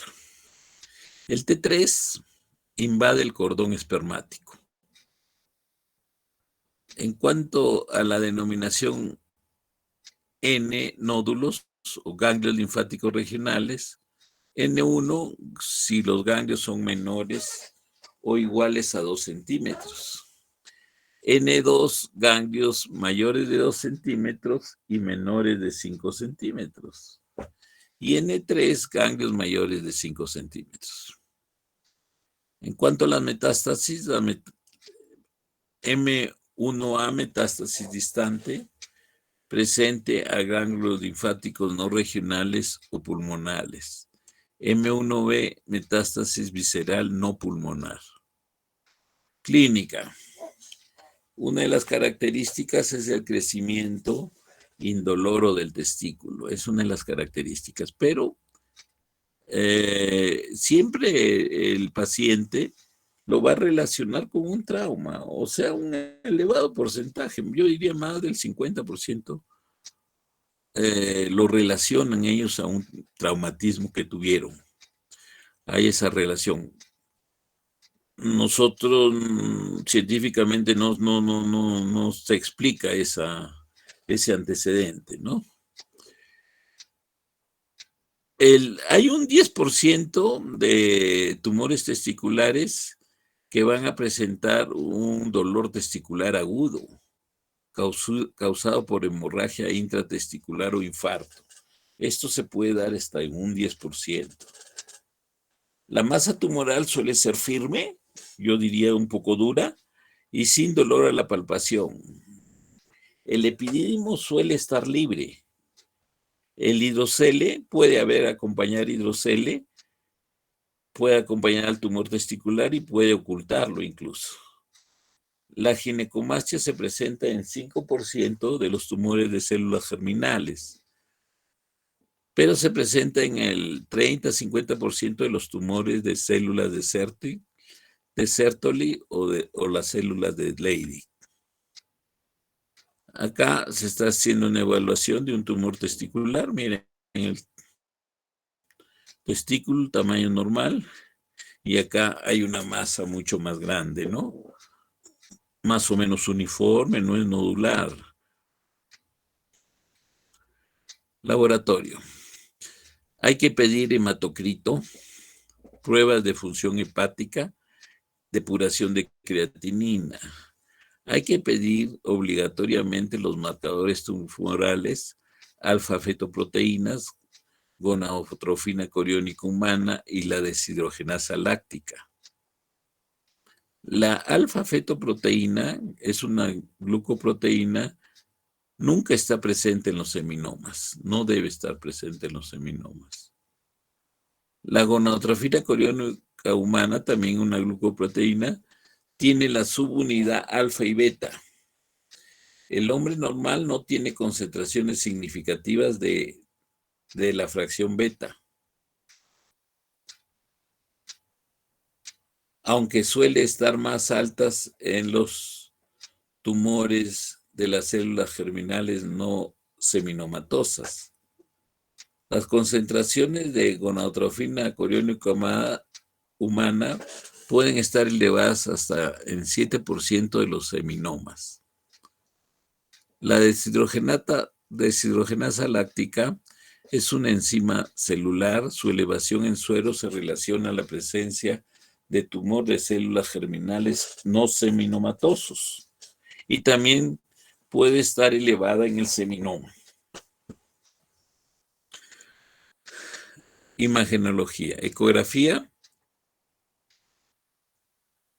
El T3 invade el cordón espermático. En cuanto a la denominación N nódulos o ganglios linfáticos regionales, N1 si los ganglios son menores o iguales a 2 centímetros. N2 ganglios mayores de 2 centímetros y menores de 5 centímetros. Y N3 ganglios mayores de 5 centímetros. En cuanto a las metástasis, M1A metástasis distante, presente a ganglios linfáticos no regionales o pulmonales. M1B, metástasis visceral no pulmonar. Clínica. Una de las características es el crecimiento indoloro del testículo. Es una de las características, pero siempre el paciente lo va a relacionar con un trauma, o sea, un elevado porcentaje, yo diría más del 50%, lo relacionan ellos a un traumatismo que tuvieron. Hay esa relación. Nosotros científicamente no se explica ese antecedente, ¿no? Hay un 10% de tumores testiculares que van a presentar un dolor testicular agudo causado por hemorragia intratesticular o infarto. Esto se puede dar hasta en un 10%. La masa tumoral suele ser firme, yo diría un poco dura, y sin dolor a la palpación. El epidídimo suele estar libre. El hidrocele, puede acompañar hidrocele, puede acompañar al tumor testicular y puede ocultarlo incluso. La ginecomastia se presenta en 5% de los tumores de células germinales, pero se presenta en el 30-50% de los tumores de células de Sertoli o las células de Leydig. Acá se está haciendo una evaluación de un tumor testicular. Miren, el testículo, tamaño normal, y acá hay una masa mucho más grande, ¿no? Más o menos uniforme, no es nodular. Laboratorio. Hay que pedir hematocrito, pruebas de función hepática, depuración de creatinina. Hay que pedir obligatoriamente los marcadores tumorales, alfa-fetoproteínas, gonadotrofina coriónica humana y la deshidrogenasa láctica. La alfa-fetoproteína es una glucoproteína, nunca está presente en los seminomas, no debe estar presente en los seminomas. La gonadotrofina coriónica humana, también una glucoproteína, tiene la subunidad alfa y beta. El hombre normal no tiene concentraciones significativas de la fracción beta, aunque suele estar más altas en los tumores de las células germinales no seminomatosas. Las concentraciones de gonadotrofina coriónica humana pueden estar elevadas hasta en 7% de los seminomas. La deshidrogenasa láctica es una enzima celular. Su elevación en suero se relaciona a la presencia de tumor de células germinales no seminomatosos y también puede estar elevada en el seminoma. Imagenología. Ecografía.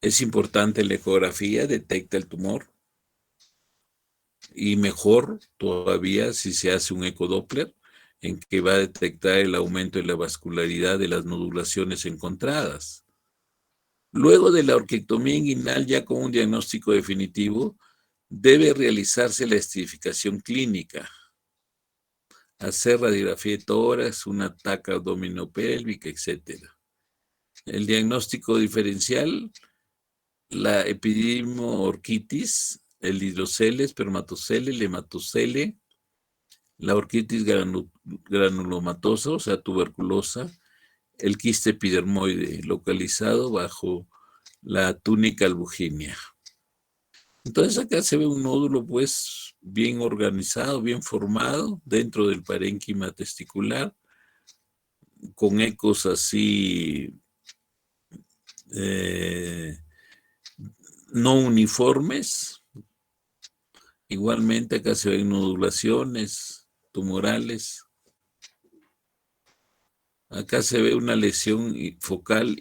Es importante la ecografía, detecta el tumor. Y mejor todavía si se hace un ecodoppler en que va a detectar el aumento de la vascularidad de las nodulaciones encontradas. Luego de la orquiectomía inguinal, ya con un diagnóstico definitivo, debe realizarse la estratificación clínica, hacer radiografía de tórax, una taca abdominopélvica, etc. El diagnóstico diferencial, la epididimoorquitis, el hidrocele, espermatocele, el hematocele, la orquitis granulomatosa, o sea, tuberculosa, el quiste epidermoide localizado bajo la túnica albuginea. Entonces acá se ve un nódulo pues bien organizado, bien formado dentro del parénquima testicular. con ecos así no uniformes. Igualmente acá se ven nodulaciones tumorales. Acá se ve una lesión focal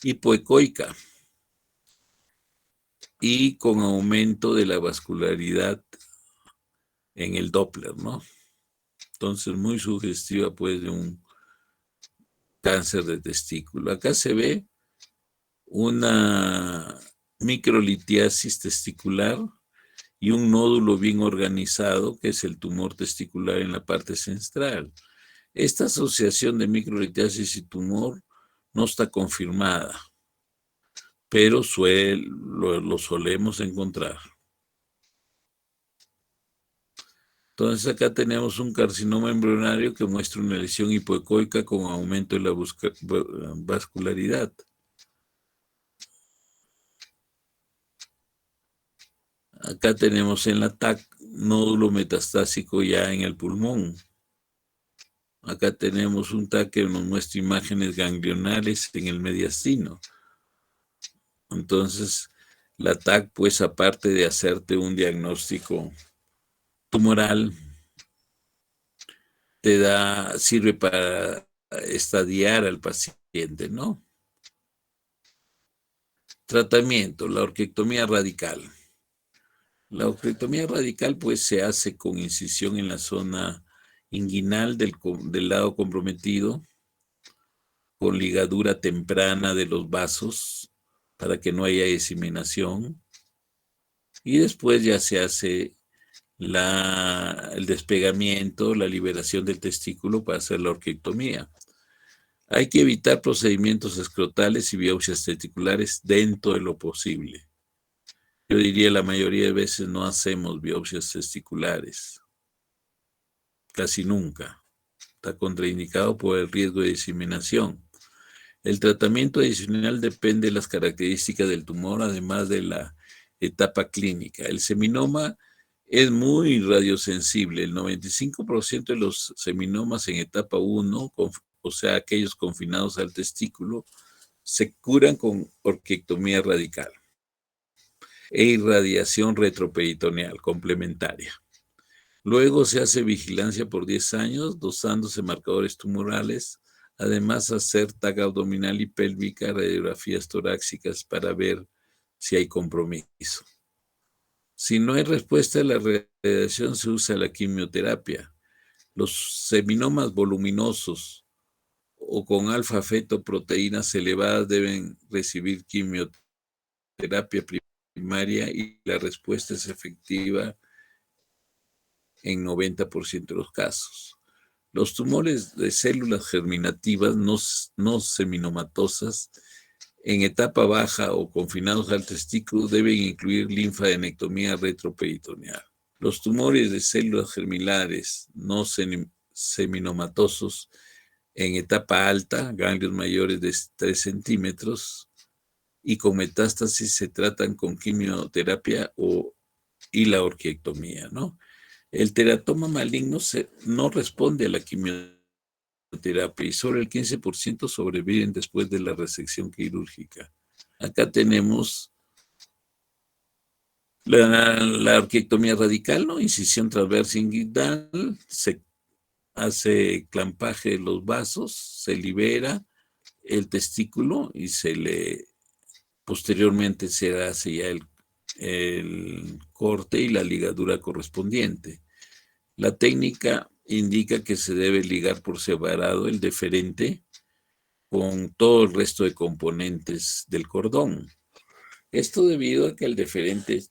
hipoecoica y con aumento de la vascularidad en el Doppler, ¿no? Entonces, muy sugestiva, pues, de un cáncer de testículo. Acá se ve una microlitiasis testicular y un nódulo bien organizado, que es el tumor testicular en la parte central. Esta asociación de microlitiasis y tumor no está confirmada, pero lo solemos encontrar. Entonces acá tenemos un carcinoma embrionario que muestra una lesión hipoecoica con aumento de la vascularidad. Acá tenemos en la TAC nódulo metastásico ya en el pulmón. Acá tenemos un TAC que nos muestra imágenes ganglionales en el mediastino. Entonces, la TAC, pues aparte de hacerte un diagnóstico tumoral, sirve para estadiar al paciente, ¿no? Tratamiento, la orquiectomía radical. La orquiectomía radical pues se hace con incisión en la zona inguinal del lado comprometido, con ligadura temprana de los vasos para que no haya diseminación, y después ya se hace el despegamiento, la liberación del testículo para hacer la orquiectomía. Hay que evitar procedimientos escrotales y biopsias testiculares dentro de lo posible. Yo diría la mayoría de veces no hacemos biopsias testiculares, casi nunca. Está contraindicado por el riesgo de diseminación. El tratamiento adicional depende de las características del tumor, además de la etapa clínica. El seminoma es muy radiosensible. El 95% de los seminomas en etapa 1, o sea, aquellos confinados al testículo, se curan con orquiectomía radical e irradiación retroperitoneal complementaria. Luego se hace vigilancia por 10 años, dosándose marcadores tumorales, además hacer TAC abdominal y pélvica, radiografías torácicas para ver si hay compromiso. Si no hay respuesta a la radiación, se usa la quimioterapia. Los seminomas voluminosos o con alfa-fetoproteínas elevadas deben recibir quimioterapia primaria y la respuesta es efectiva en 90% de los casos. Los tumores de células germinativas no seminomatosas en etapa baja o confinados al testículo deben incluir linfadenectomía retroperitoneal. Los tumores de células germinales no seminomatosos en etapa alta, ganglios mayores de 3 centímetros y con metástasis se tratan con quimioterapia y la orquiectomía, ¿no? El teratoma maligno no responde a la quimioterapia y solo el 15% sobreviven después de la resección quirúrgica. Acá tenemos la orquiectomía radical, ¿no? Incisión transversa inguinal, se hace clampaje de los vasos, se libera el testículo y posteriormente se hace ya el corte y la ligadura correspondiente. La técnica indica que se debe ligar por separado el deferente con todo el resto de componentes del cordón. Esto debido a que el deferente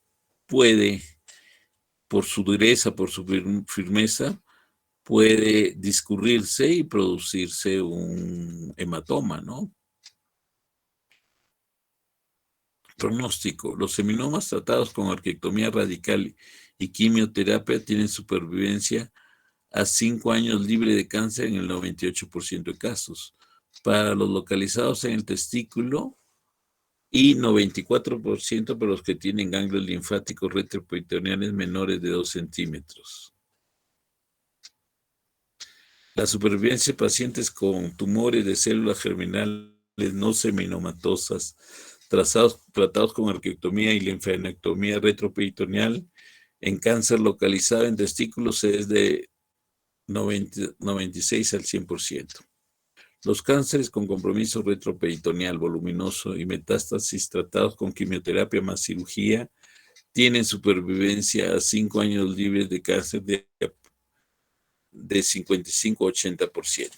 puede, por su dureza, por su firmeza, puede discurrirse y producirse un hematoma, ¿no? Pronóstico. Los seminomas tratados con orquiectomía radical y quimioterapia tienen supervivencia a 5 años libre de cáncer en el 98% de casos. Para los localizados en el testículo y 94% para los que tienen ganglios linfáticos retroperitoneales menores de 2 centímetros. La supervivencia de pacientes con tumores de células germinales no seminomatosas tratados con arqueectomía y linfadenectomía retroperitoneal en cáncer localizado en testículos es de 96 al 100%. Los cánceres con compromiso retroperitoneal voluminoso y metástasis tratados con quimioterapia más cirugía tienen supervivencia a 5 años libres de cáncer de 55 a 80%.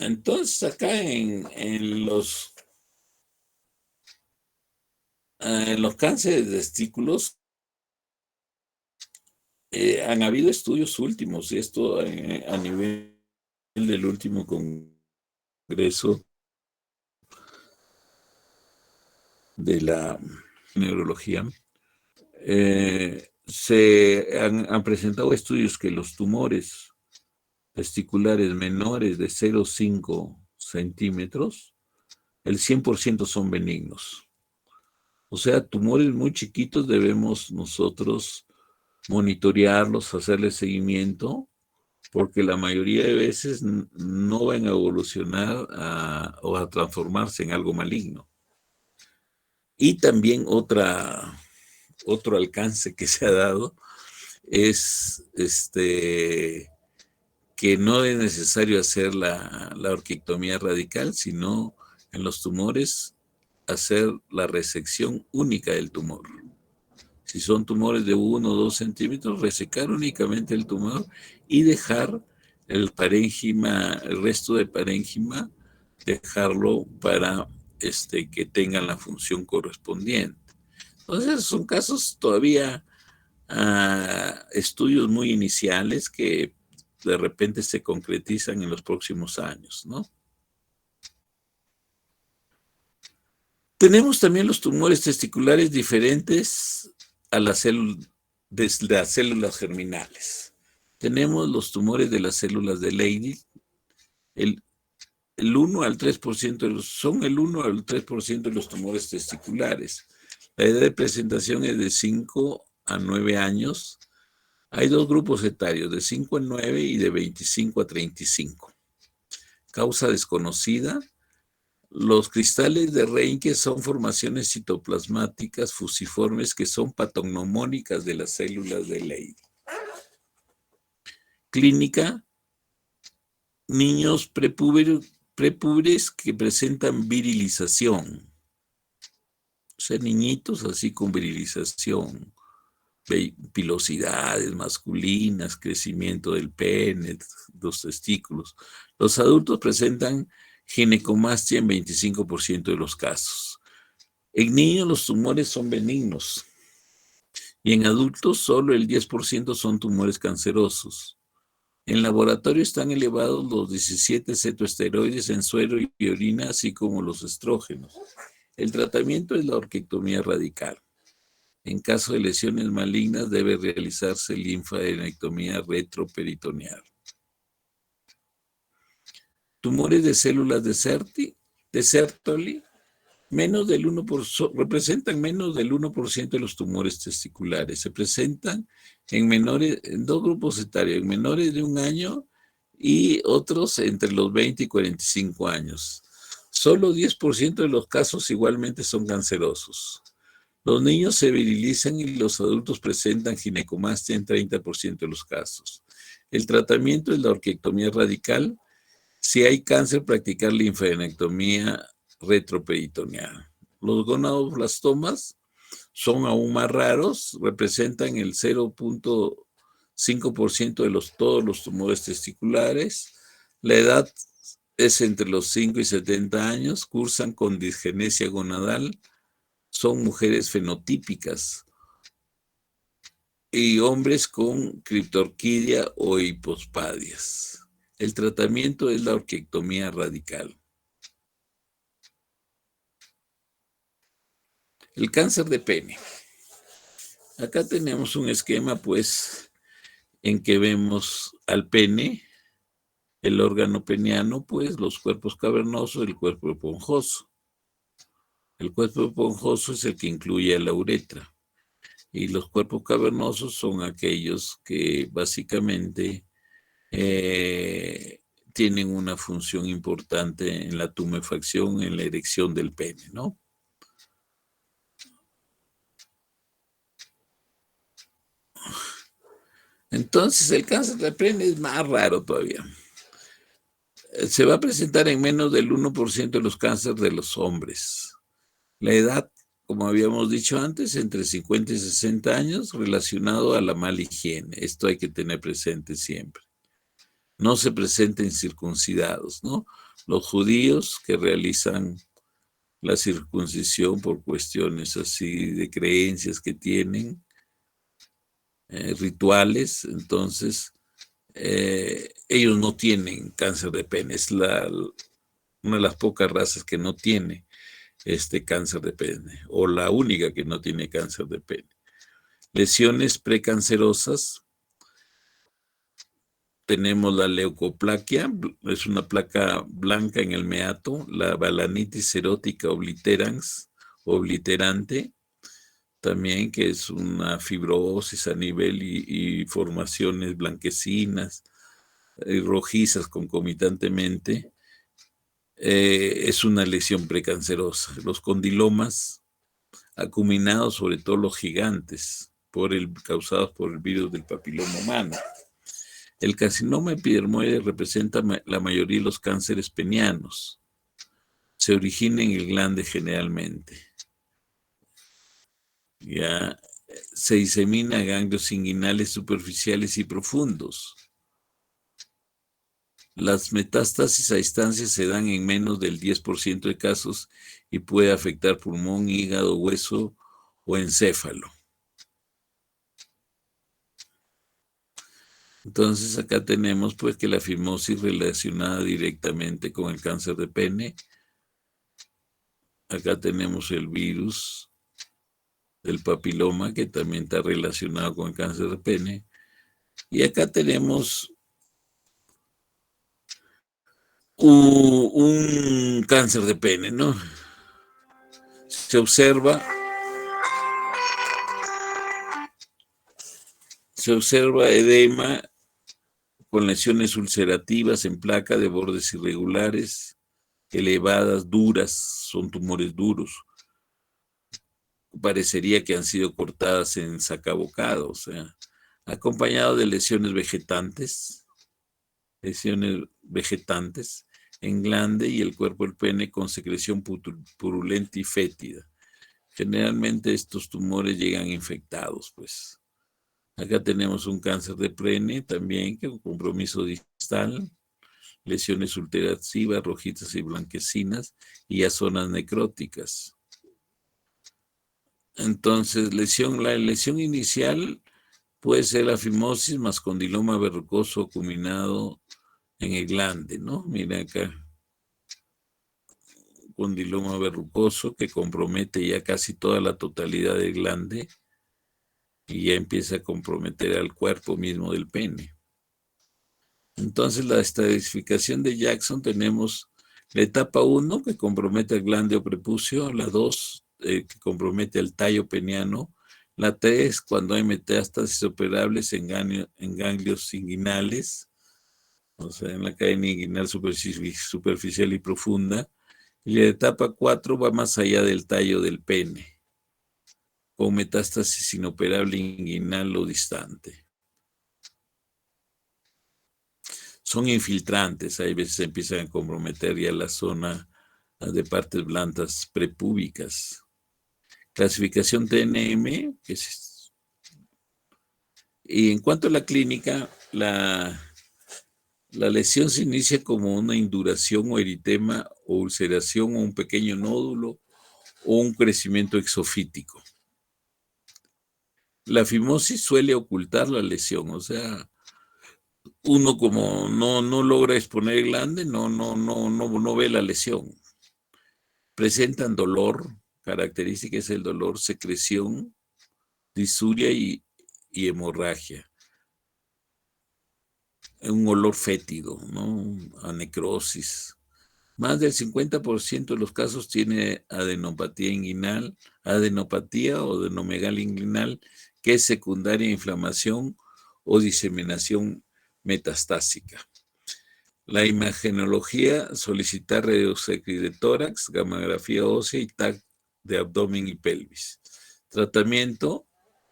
Entonces, acá en los cánceres de testículos han habido estudios últimos, y esto a nivel del último congreso de la neurología. Se han presentado estudios que los tumores testiculares menores de 0,5 centímetros, el 100% son benignos. O sea, tumores muy chiquitos debemos nosotros monitorearlos, hacerles seguimiento, porque la mayoría de veces no van a evolucionar o a transformarse en algo maligno. Y también otro alcance que se ha dado es que no es necesario hacer la orquiectomía radical, sino en los tumores hacer la resección única del tumor. Si son tumores de 1 o 2 centímetros, resecar únicamente el tumor y dejar el parénquima, el resto del parénquima, dejarlo para que tengan la función correspondiente. Entonces son casos todavía, estudios muy iniciales que de repente se concretizan en los próximos años, ¿no? Tenemos también los tumores testiculares diferentes a las células germinales. Tenemos los tumores de las células de Leydig, el 1 al 3% son el 1 al 3% de los tumores testiculares. La edad de presentación es de 5 a 9 años. Hay dos grupos etarios, de 5 a 9 y de 25 a 35. Causa desconocida. Los cristales de Reinke son formaciones citoplasmáticas fusiformes que son patognomónicas de las células de Leydig. Clínica: niños prepúberes que presentan virilización. O sea, niñitos así con virilización, pilosidades masculinas, crecimiento del pene, los testículos. Los adultos presentan ginecomastia en 25% de los casos. En niños los tumores son benignos y en adultos solo el 10% son tumores cancerosos. En laboratorio están elevados los 17 cetoesteroides en suero y orina, así como los estrógenos. El tratamiento es la orquiectomía radical. En caso de lesiones malignas debe realizarse linfadenectomía retroperitoneal. Tumores de células de Sertoli, representan menos del 1% de los tumores testiculares. Se presentan en dos grupos etarios, en menores de 1 año y otros entre los 20 y 45 años. Solo 10% de los casos igualmente son cancerosos. Los niños se virilizan y los adultos presentan ginecomastia en 30% de los casos. El tratamiento es la orquiectomía radical. Si hay cáncer, practicar linfadenectomía retroperitoneal. Los gonadoblastomas son aún más raros, representan el 0.5% de todos los tumores testiculares. La edad es entre los 5 y 70 años, cursan con disgenesia gonadal, son mujeres fenotípicas y hombres con criptorquidia o hipospadias. El tratamiento es la orquiectomía radical. El cáncer de pene. Acá tenemos un esquema, pues, en que vemos al pene, el órgano peniano, pues, los cuerpos cavernosos, el cuerpo esponjoso. El cuerpo esponjoso es el que incluye a la uretra. Y los cuerpos cavernosos son aquellos que básicamente tienen una función importante en la tumefacción, en la erección del pene, ¿no? Entonces, el cáncer de pene es más raro todavía. Se va a presentar en menos del 1% de los cánceres de los hombres. La edad, como habíamos dicho antes, entre 50 y 60 años, relacionado a la mala higiene. Esto hay que tener presente siempre. No se presenten circuncidados, ¿no? Los judíos que realizan la circuncisión por cuestiones así de creencias que tienen, rituales, entonces ellos no tienen cáncer de pene. Es una de las pocas razas que no tiene este cáncer de pene, o la única que no tiene cáncer de pene. Lesiones precancerosas. Tenemos la leucoplaquia, es una placa blanca en el meato, la balanitis erótica obliterante, también que es una fibrosis a nivel y formaciones blanquecinas y rojizas concomitantemente. Es una lesión precancerosa. Los condilomas acuminados, sobre todo los gigantes, causados por el virus del papiloma humano. El carcinoma epidermoide representa la mayoría de los cánceres penianos. Se origina en el glande generalmente. Ya se disemina a ganglios inguinales superficiales y profundos. Las metástasis a distancia se dan en menos del 10% de casos y puede afectar pulmón, hígado, hueso o encéfalo. Entonces acá tenemos pues que la fimosis relacionada directamente con el cáncer de pene. Acá tenemos el virus del papiloma que también está relacionado con el cáncer de pene. Y acá tenemos un cáncer de pene, ¿no? Se observa edema con lesiones ulcerativas en placa de bordes irregulares, elevadas, duras, son tumores duros. Parecería que han sido cortadas en sacabocado, o sea, acompañado de lesiones vegetantes en glande y el cuerpo del pene con secreción purulenta y fétida. Generalmente estos tumores llegan infectados, pues. Acá tenemos un cáncer de pene también, con compromiso distal, lesiones ulcerativas, rojizas y blanquecinas, y ya zonas necróticas. Entonces, la lesión inicial puede ser la fimosis más condiloma verrucoso acuminado en el glande, ¿no? Mira acá, condiloma verrucoso que compromete ya casi toda la totalidad del glande y ya empieza a comprometer al cuerpo mismo del pene. Entonces, la estratificación de Jackson tenemos la etapa 1 que compromete el glande o prepucio, la 2 que compromete el tallo peniano, la 3 cuando hay metástasis operables en ganglios inguinales, o sea, en la cadena inguinal superficial y profunda, y la etapa 4 va más allá del tallo del pene, con metástasis inoperable inguinal o distante. Son infiltrantes, hay veces empiezan a comprometer ya la zona de partes blandas prepúbicas. Clasificación TNM, y en cuanto a la clínica, la lesión se inicia como una induración o eritema o ulceración o un pequeño nódulo o un crecimiento exofítico. La fimosis suele ocultar la lesión, o sea, uno como no logra exponer el glande, no ve la lesión. Presentan dolor, característica es el dolor, secreción, disuria y hemorragia. Un olor fétido, ¿no? A necrosis. Más del 50% de los casos tiene adenopatía inguinal, adenopatía o adenomegalia inguinal, que es secundaria a inflamación o diseminación metastásica. La imagenología, solicitar rayos X de tórax, gamografía ósea y TAC de abdomen y pelvis. Tratamiento,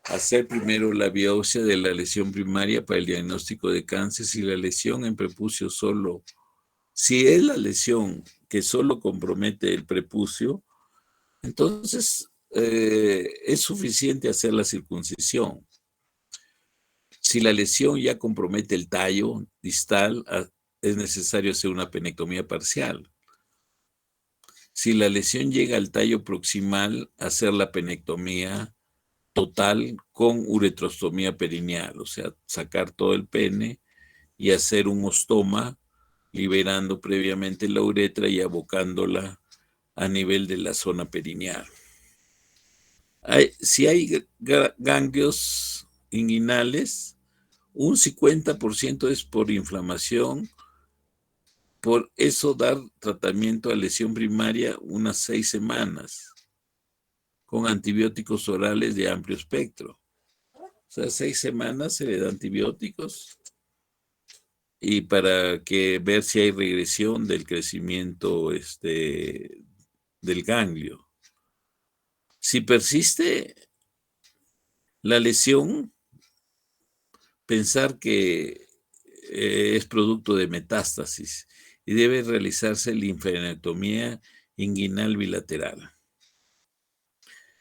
hacer primero la biopsia de la lesión primaria para el diagnóstico de cáncer. Si la lesión en prepucio solo, si es la lesión que solo compromete el prepucio, entonces es suficiente hacer la circuncisión. Si la lesión ya compromete el tallo distal, es necesario hacer una penectomía parcial. Si la lesión llega al tallo proximal, hacer la penectomía total con uretrostomía perineal, o sea, sacar todo el pene y hacer un ostoma, liberando previamente la uretra y abocándola a nivel de la zona perineal. Si hay ganglios inguinales, un 50% es por inflamación. Por eso dar tratamiento a lesión primaria unas 6 semanas con antibióticos orales de amplio espectro. O sea, 6 semanas se le da antibióticos y para ver si hay regresión del crecimiento del ganglio. Si persiste la lesión, pensar que es producto de metástasis y debe realizarse linfadenectomía inguinal bilateral.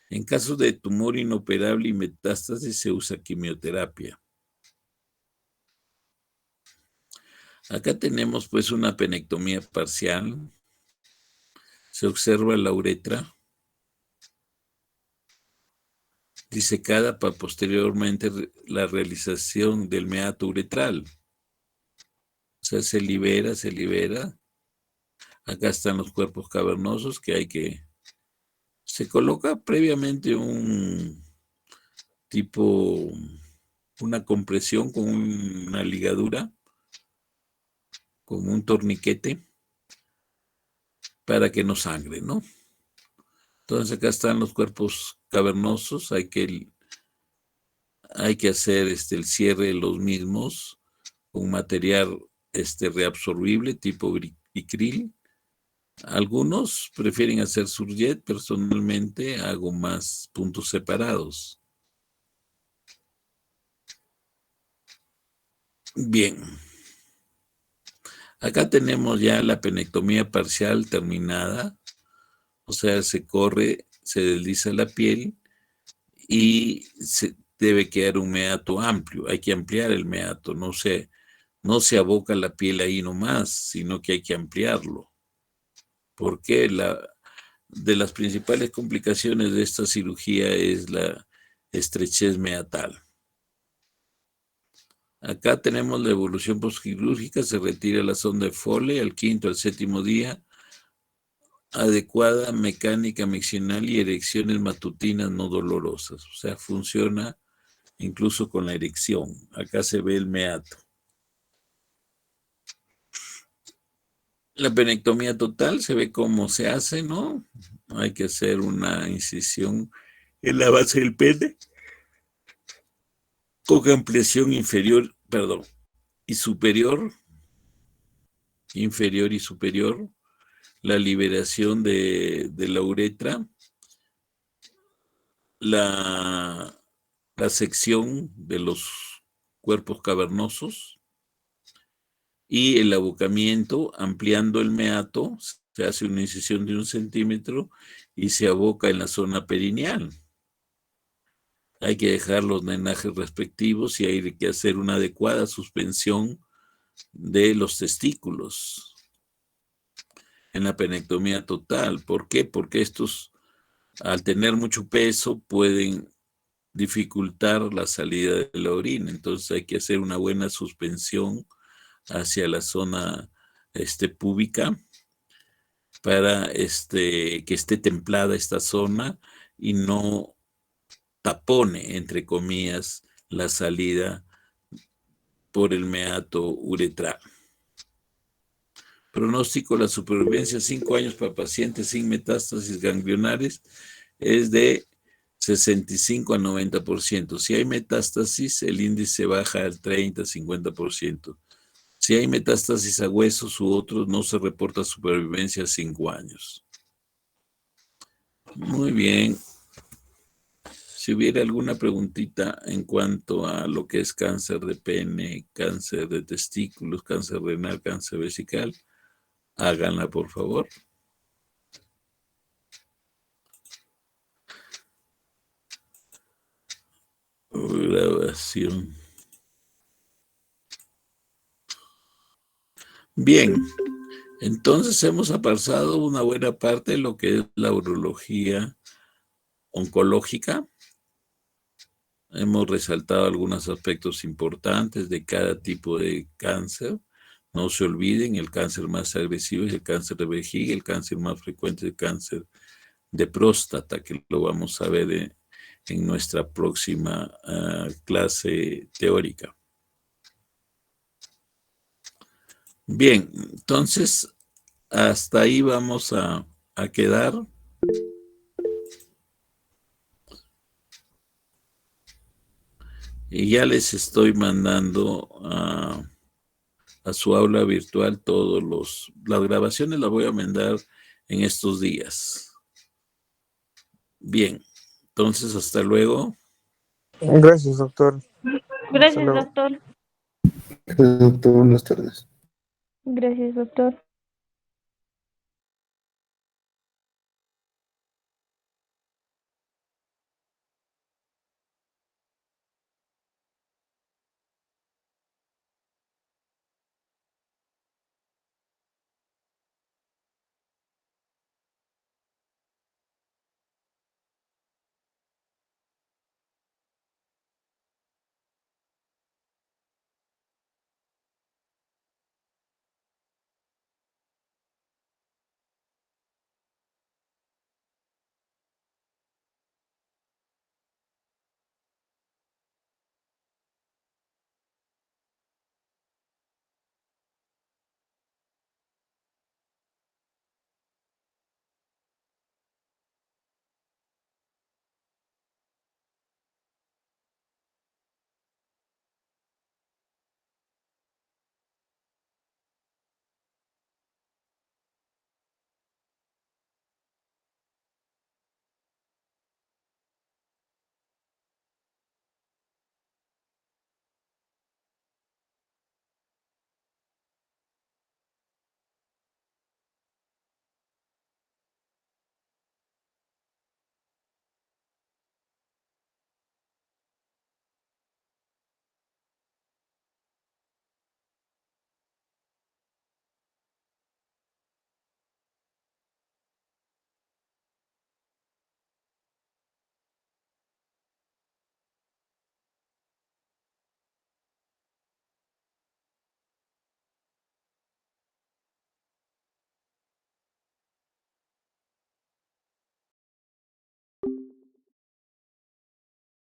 En caso de tumor inoperable y metástasis se usa quimioterapia. Acá tenemos pues una penectomía parcial. Se observa la uretra disecada para posteriormente la realización del meato uretral. O sea, se libera. Acá están los cuerpos cavernosos que se coloca previamente una compresión con una ligadura, con un torniquete, para que no sangre, ¿no? Entonces acá están los cuerpos cavernosos, hay que hacer el cierre de los mismos con material reabsorbible tipo Vicryl. Algunos prefieren hacer surjet, personalmente hago más puntos separados. Bien. Acá tenemos ya la penectomía parcial terminada, o sea, se corre, se desliza la piel y se debe quedar un meato amplio. Hay que ampliar el meato, no se aboca la piel ahí nomás, sino que hay que ampliarlo. Porque de las principales complicaciones de esta cirugía es la estrechez meatal. Acá tenemos la evolución postquirúrgica, se retira la sonda de Foley al 5º al 7º día, adecuada mecánica miccional y erecciones matutinas no dolorosas. O sea, funciona incluso con la erección. Acá se ve el meato. La penectomía total se ve cómo se hace, ¿no? Hay que hacer una incisión en la base del pene con ampliación inferior y superior, la liberación de la uretra, la sección de los cuerpos cavernosos y el abocamiento, ampliando el meato, se hace una incisión de 1 centímetro y se aboca en la zona perineal. Hay que dejar los drenajes respectivos y hay que hacer una adecuada suspensión de los testículos en la penectomía total. ¿Por qué? Porque estos, al tener mucho peso, pueden dificultar la salida de la orina. Entonces hay que hacer una buena suspensión hacia la zona púbica para que esté templada esta zona y no tapone, entre comillas, la salida por el meato uretral. pronóstico de la supervivencia 5 años para pacientes sin metástasis ganglionares es de 65 a 90%. Si hay metástasis, el índice baja al 30-50%. Si hay metástasis a huesos u otros, no se reporta supervivencia a 5 años. Muy bien. Si hubiera alguna preguntita en cuanto a lo que es cáncer de pene, cáncer de testículos, cáncer renal, cáncer vesical, háganla, por favor. Grabación. Bien, entonces hemos pasado una buena parte de lo que es la urología oncológica. Hemos resaltado algunos aspectos importantes de cada tipo de cáncer. No se olviden, el cáncer más agresivo es el cáncer de vejiga, el cáncer más frecuente es el cáncer de próstata, que lo vamos a ver en nuestra próxima clase teórica. Bien, entonces hasta ahí vamos a quedar. Y ya les estoy mandando a su aula virtual las grabaciones las voy a mandar en estos días. Bien, entonces hasta luego. Gracias, doctor. Gracias, doctor. Gracias, doctor. Buenas tardes. Gracias, doctor.